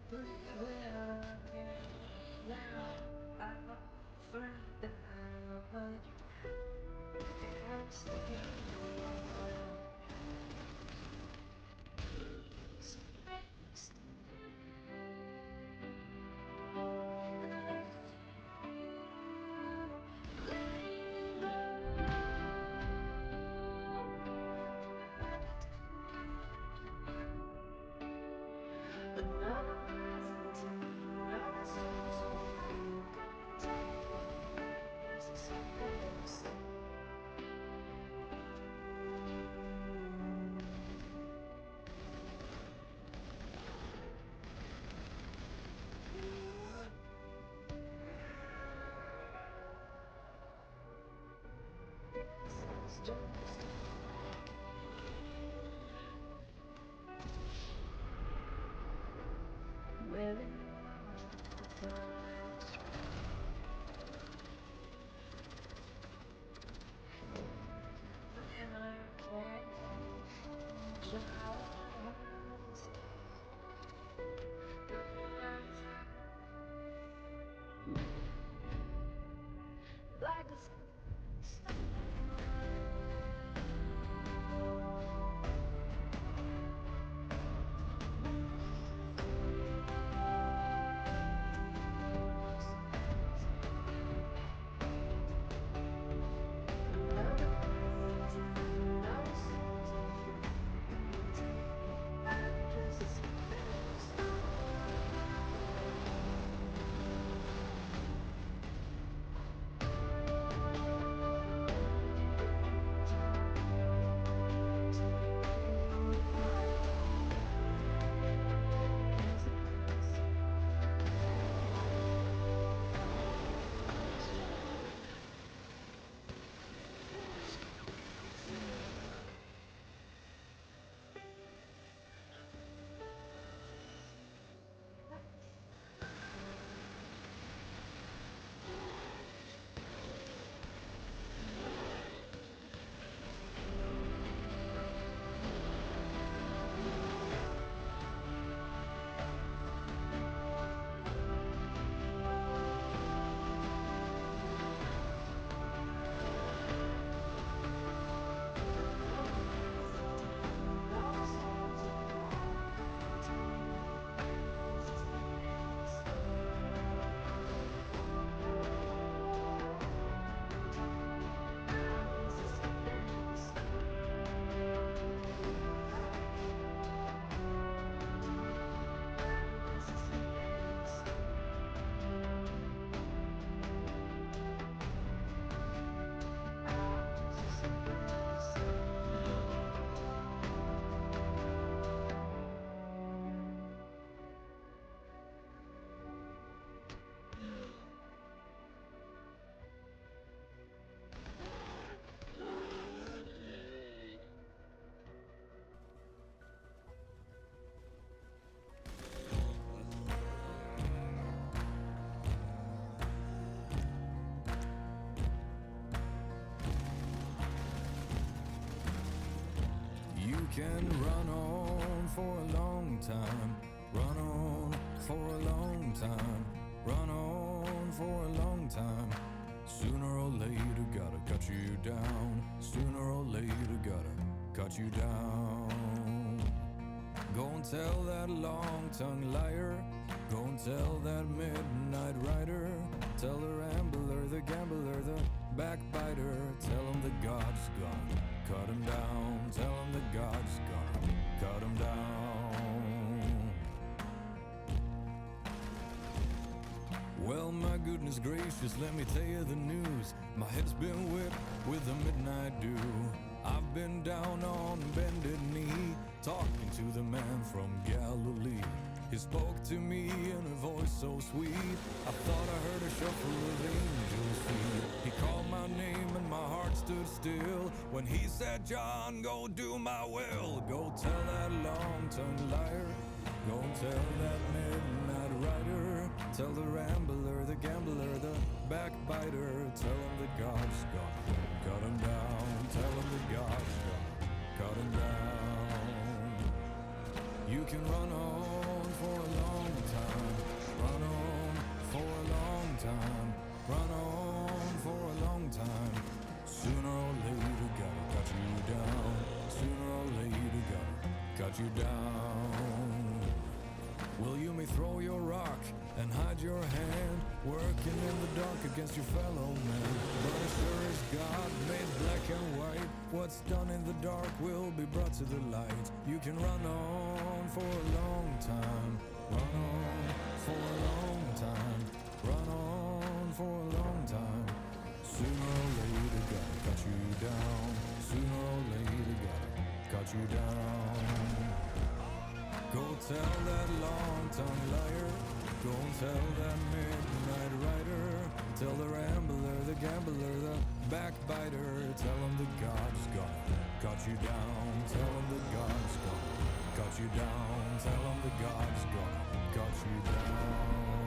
a You can run on for a long time, run on for a long time, run on for a long time. Sooner or later, gotta cut you down. Sooner or later, gotta cut you down. Go and tell that long-tongued liar. Go and tell that midnight rider. Tell the rambler, the gambler, the backbiter. Tell him the God's gone, cut him down. Tell him the God's gone, cut him down. Well, my goodness gracious, let me tell you the news. My head's been whipped with the midnight dew. I've been down on bended knee, talking to the man from Galilee. He spoke to me in a voice so sweet, I thought I heard a shuffle of angels' feet. He called my name and my heart stood still when he said, John, go do my will. Go tell that long-tongued liar. Go and tell that midnight rider. Tell the rambler, the gambler, the backbiter. Tell him that God's gone, cut him down. Tell him that God's gone, cut him down. You can run on for a long time. Run on for a long time. Run on for a long time. Sooner or later, gotta cut you down. Sooner or later, gotta cut you down. Well, you may throw your rock and hide your hand, working in the dark against your fellow man. But as sure as God made black and white, what's done in the dark will be brought to the light. You can run on for a long time. Run on for a long time. Run on for a long time. Sooner or later, gotta cut you down. Sooner or later, gotta cut you down. Go tell that long-tongued liar. Go tell that midnight rider. Tell the rambler, the gambler, the backbiter. Tell him that God's gonna cut you down. Tell him that God's gonna cut you down. Tell him that God's gonna cut you down.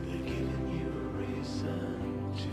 They're giving you a reason to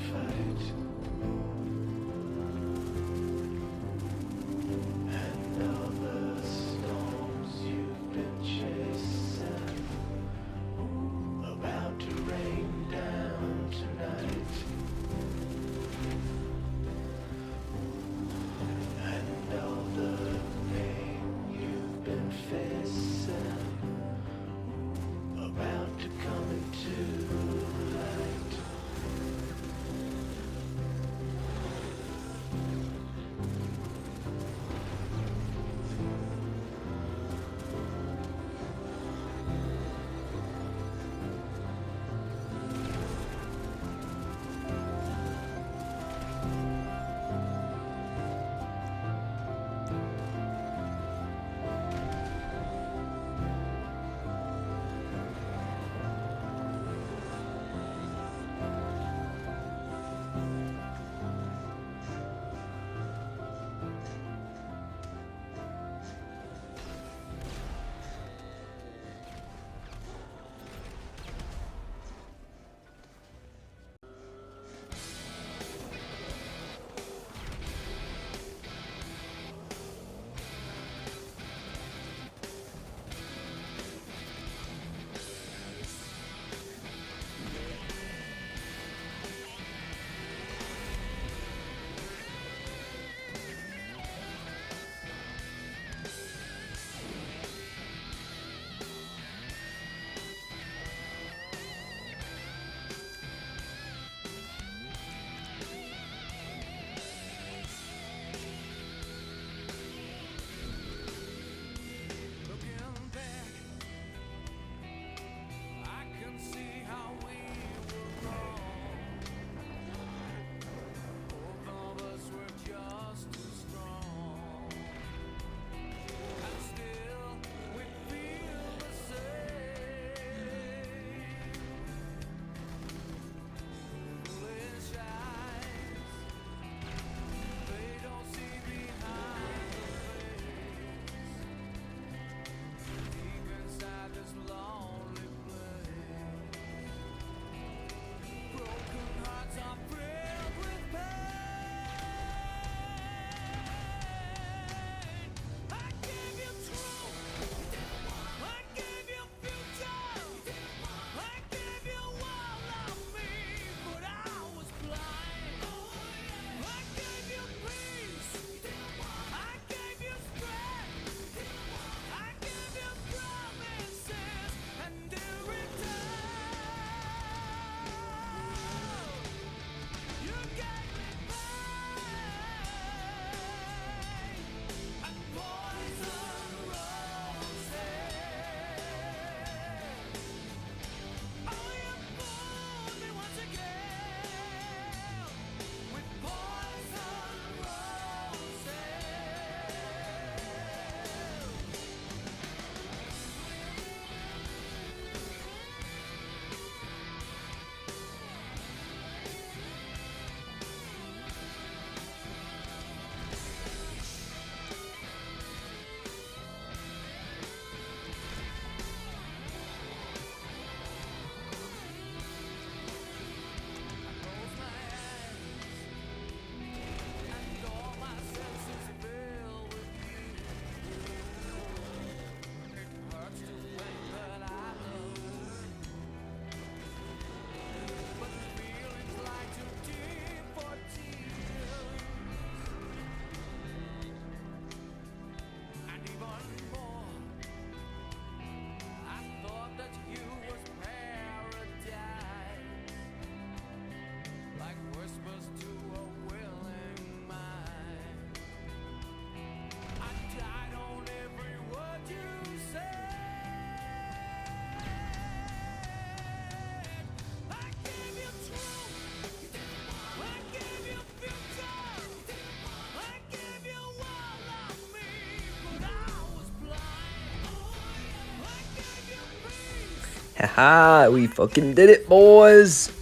Haha, we fucking did it, boys!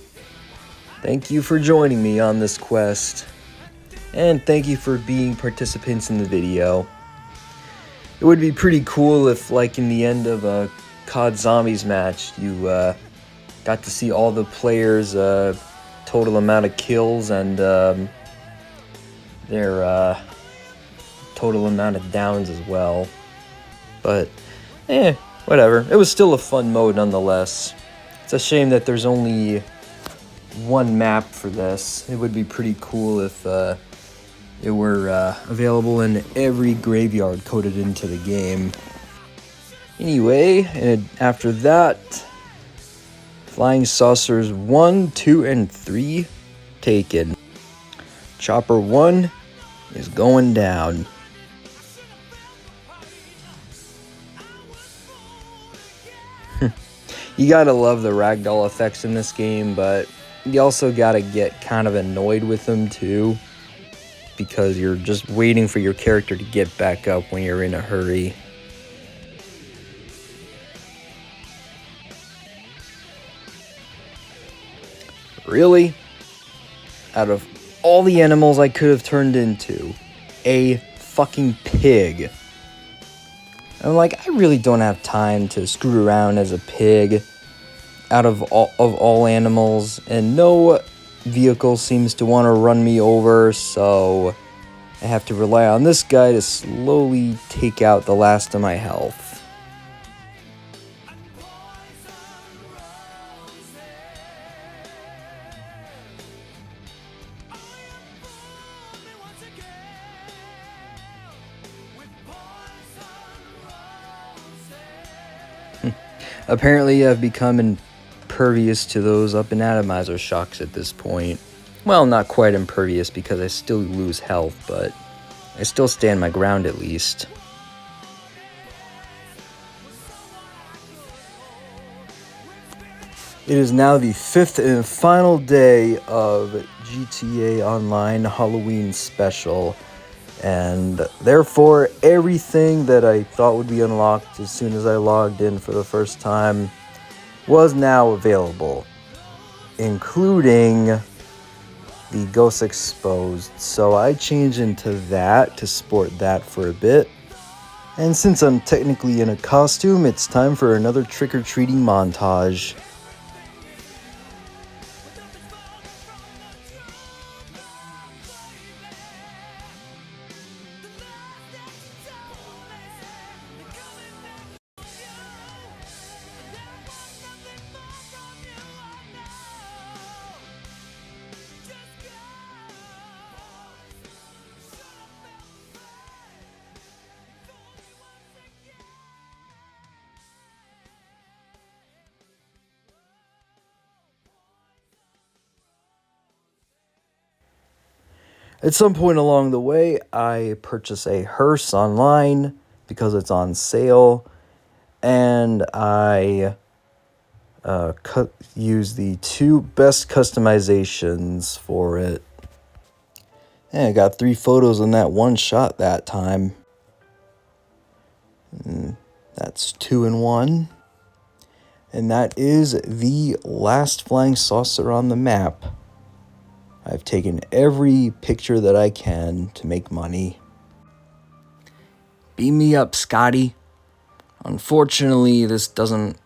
Thank you for joining me on this quest. And thank you for being participants in the video. It would be pretty cool if, like, in the end of a COD Zombies match, you got to see all the players' total amount of kills and their total amount of downs as well. But, whatever. It was still a fun mode nonetheless. It's a shame that there's only one map for this. It would be pretty cool if it were available in every graveyard coded into the game. Anyway, and after that, Flying Saucers 1, 2, and 3 taken. Chopper 1 is going down. You gotta love the ragdoll effects in this game, but you also gotta get kind of annoyed with them too, because you're just waiting for your character to get back up when you're in a hurry. Really? Out of all the animals I could have turned into, a fucking pig. I'm like, I really don't have time to screw around as a pig out of all animals, and no vehicle seems to want to run me over, so I have to rely on this guy to slowly take out the last of my health. Apparently, I've become impervious to those up and atomizer shocks at this point. Well, not quite impervious because I still lose health, but I still stand my ground at least. It is now the 5th and final day of GTA Online Halloween Special, and therefore everything that I thought would be unlocked as soon as I logged in for the first time was now available, including the Ghost Exposed. So I changed into that to sport that for a bit, and since I'm technically in a costume, it's time for another trick-or-treating montage. At some point along the way, I purchased a hearse online because it's on sale, and I used the 2 best customizations for it. And I got 3 photos in that one shot that time. That's 2 in 1. And that is the last flying saucer on the map. I've taken every picture that I can to make money. Beam me up, Scotty. Unfortunately, this doesn't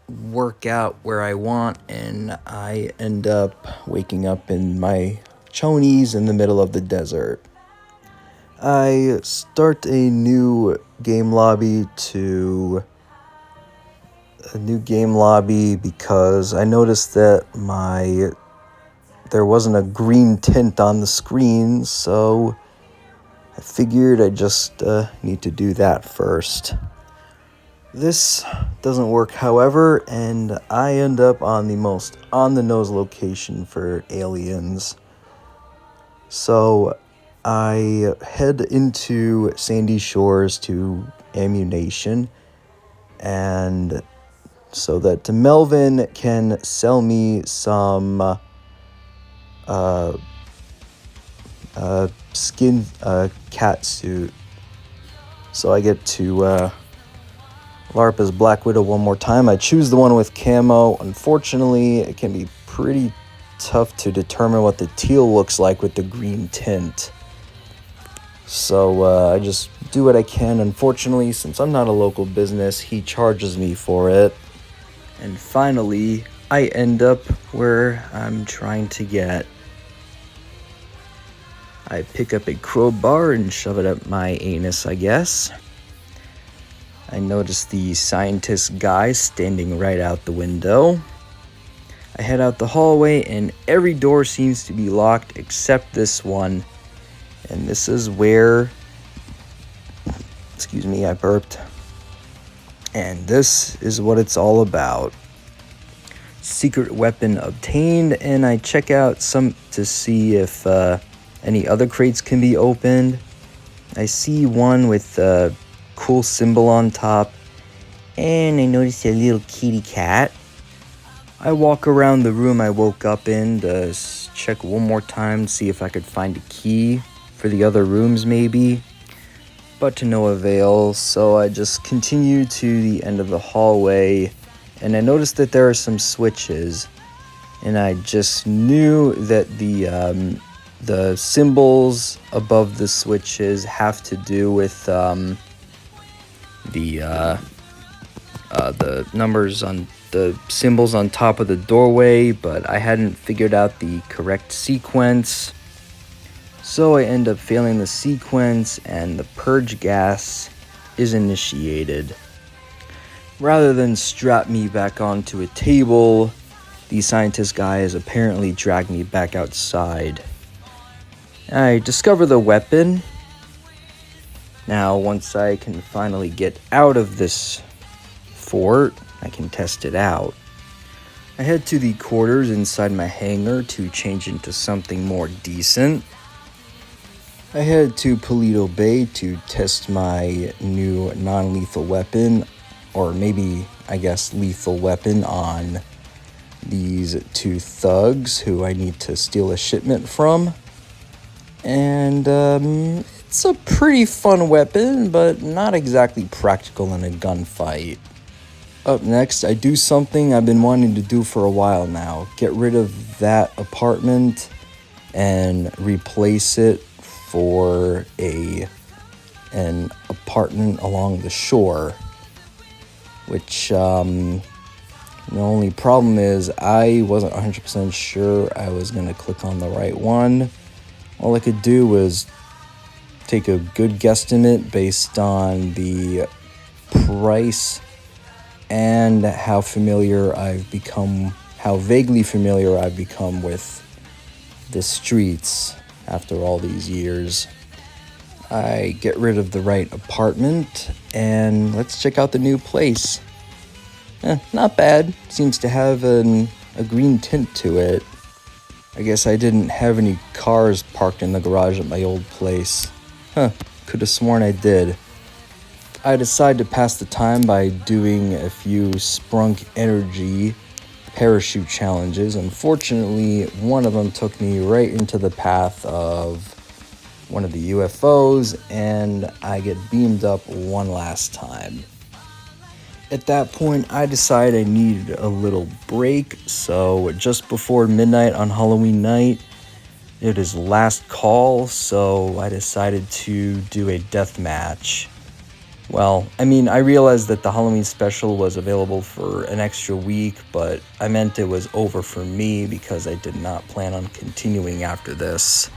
work out where I want, and I end up waking up in my chonies in the middle of the desert. I start a new game lobby because I noticed that there wasn't a green tint on the screen, so I figured I just need to do that first. This doesn't work, however, and I end up on the most on-the-nose location for aliens. So I head into Sandy Shores to ammunition, and so that Melvin can sell me some skin cat suit. So I get to LARP as Black Widow one more time. I choose the one with camo. Unfortunately, it can be pretty tough to determine what the teal looks like with the green tint. So I just do what I can. Unfortunately, since I'm not a local business, he charges me for it. And finally, I end up where I'm trying to get. I pick up a crowbar and shove it up my anus, I guess. I notice the scientist guy standing right out the window. I head out the hallway and every door seems to be locked except this one. And this is where, excuse me, I burped. And this is what it's all about. Secret weapon obtained, and I check out some to see if any other crates can be opened. I see one with a cool symbol on top, and I notice a little kitty cat. I walk around the room I woke up in to check one more time, see if I could find a key for the other rooms maybe, but to no avail. So I just continue to the end of the hallway, and I noticed that there are some switches, and I just knew that the symbols above the switches have to do with the numbers on the symbols on top of the doorway, but I hadn't figured out the correct sequence. So I end up failing the sequence and the purge gas is initiated. Rather than strap me back onto a table, the scientist guy has apparently dragged me back outside. I discover the weapon. Now, once I can finally get out of this fort, I can test it out. I head to the quarters inside my hangar to change into something more decent. I head to Polito Bay to test my new non-lethal weapon, or maybe, I guess, lethal weapon on these two thugs who I need to steal a shipment from. And it's a pretty fun weapon, but not exactly practical in a gunfight. Up next, I do something I've been wanting to do for a while now. Get rid of that apartment and replace it for an apartment along the shore. Which, the only problem is I wasn't 100% sure I was going to click on the right one. All I could do was take a good guesstimate based on the price and how vaguely familiar I've become with the streets after all these years. I get rid of the right apartment and let's check out the new place. Not bad. Seems to have a green tint to it. I guess I didn't have any cars parked in the garage at my old place. Could have sworn I did. I decided to pass the time by doing a few Sprunk Energy parachute challenges. Unfortunately, one of them took me right into the path of one of the UFOs, and I get beamed up one last time. At that point, I decided I needed a little break, so just before midnight on Halloween night, it is last call, so I decided to do a death match. Well, I mean, I realized that the Halloween special was available for an extra week, but I meant it was over for me because I did not plan on continuing after this.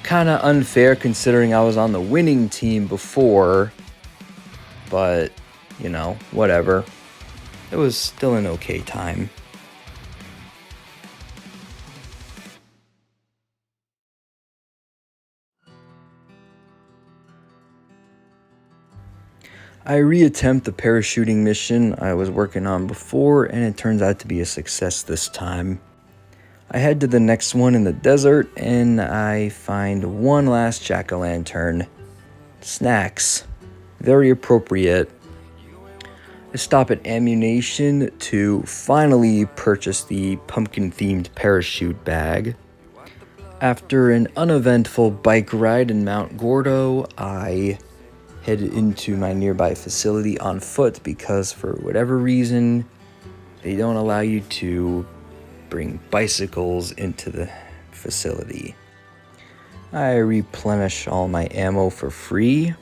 kind of unfair considering I was on the winning team before, but, you know, whatever. It was still an okay time. I reattempt the parachuting mission I was working on before, and it turns out to be a success this time. I head to the next one in the desert, and I find one last jack-o'-lantern. Snacks. Very appropriate. I stop at ammunition to finally purchase the pumpkin-themed parachute bag. After an uneventful bike ride in Mount Gordo, I head into my nearby facility on foot because for whatever reason, they don't allow you to bring bicycles into the facility. I replenish all my ammo for free.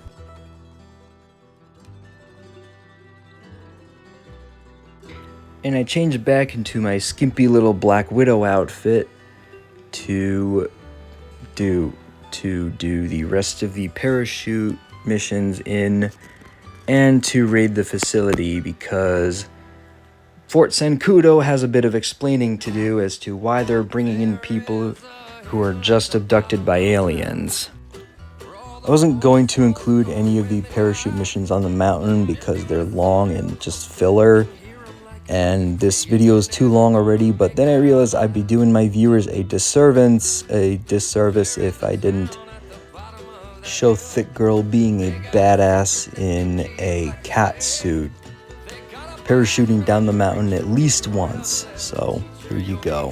And I change back into my skimpy little Black Widow outfit to do the rest of the parachute missions in and to raid the facility because Fort Sancudo has a bit of explaining to do as to why they're bringing in people who are just abducted by aliens. I wasn't going to include any of the parachute missions on the mountain because they're long and just filler, and this video is too long already, but then I realized I'd be doing my viewers a disservice if I didn't show Thick Girl being a badass in a cat suit, parachuting down the mountain at least once. So here you go.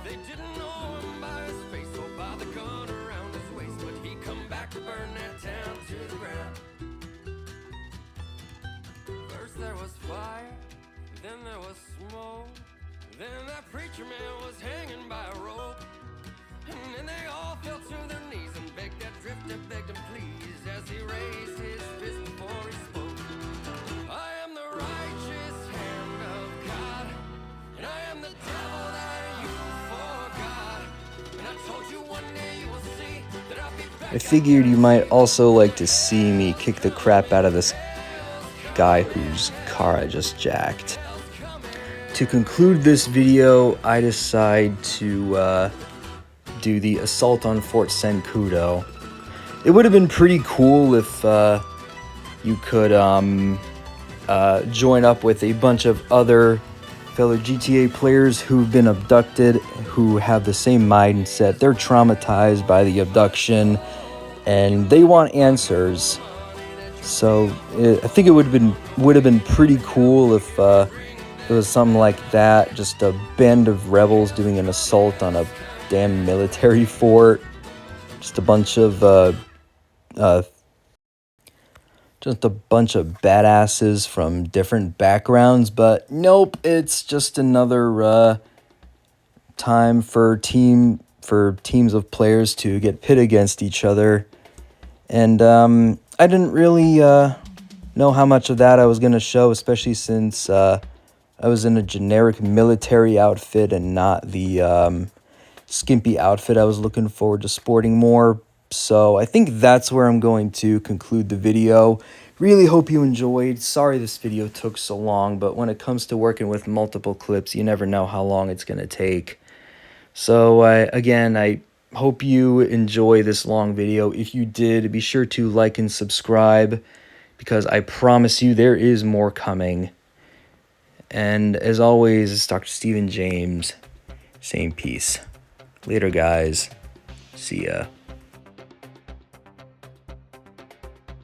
They didn't know him by his face or by the gun around his waist, but he come back to burn that town to the ground. First there was fire, then there was smoke, then that preacher man was hanging by a rope, and then they all fell to their knees and begged that drifter, begged him please, as he raised his fist before he spoke. I am the righteous hand of God, and I am the devil that you forgot. And I told you one day you will see that I'll be back. I figured you might also like to see me kick the crap out of this guy whose car I just jacked. To conclude this video, I decide to do the assault on Fort Sancudo. It would have been pretty cool if you could join up with a bunch of other fellow GTA players who've been abducted, who have the same mindset. They're traumatized by the abduction and they want answers. So I think it would have been pretty cool if it was something like that, just a band of rebels doing an assault on a damn military fort, just a bunch of badasses from different backgrounds. But nope, it's just another time for teams of players to get pit against each other. And I didn't really know how much of that I was going to show, especially since I was in a generic military outfit and not the skimpy outfit I was looking forward to sporting more. So I think that's where I'm going to conclude the video. Really hope you enjoyed. Sorry this video took so long, but when it comes to working with multiple clips, you never know how long it's going to take. So again, I hope you enjoy this long video. If you did, be sure to like and subscribe, because I promise you there is more coming. And as always, it's Dr. Stephen James. Same peace. Later, guys. See ya.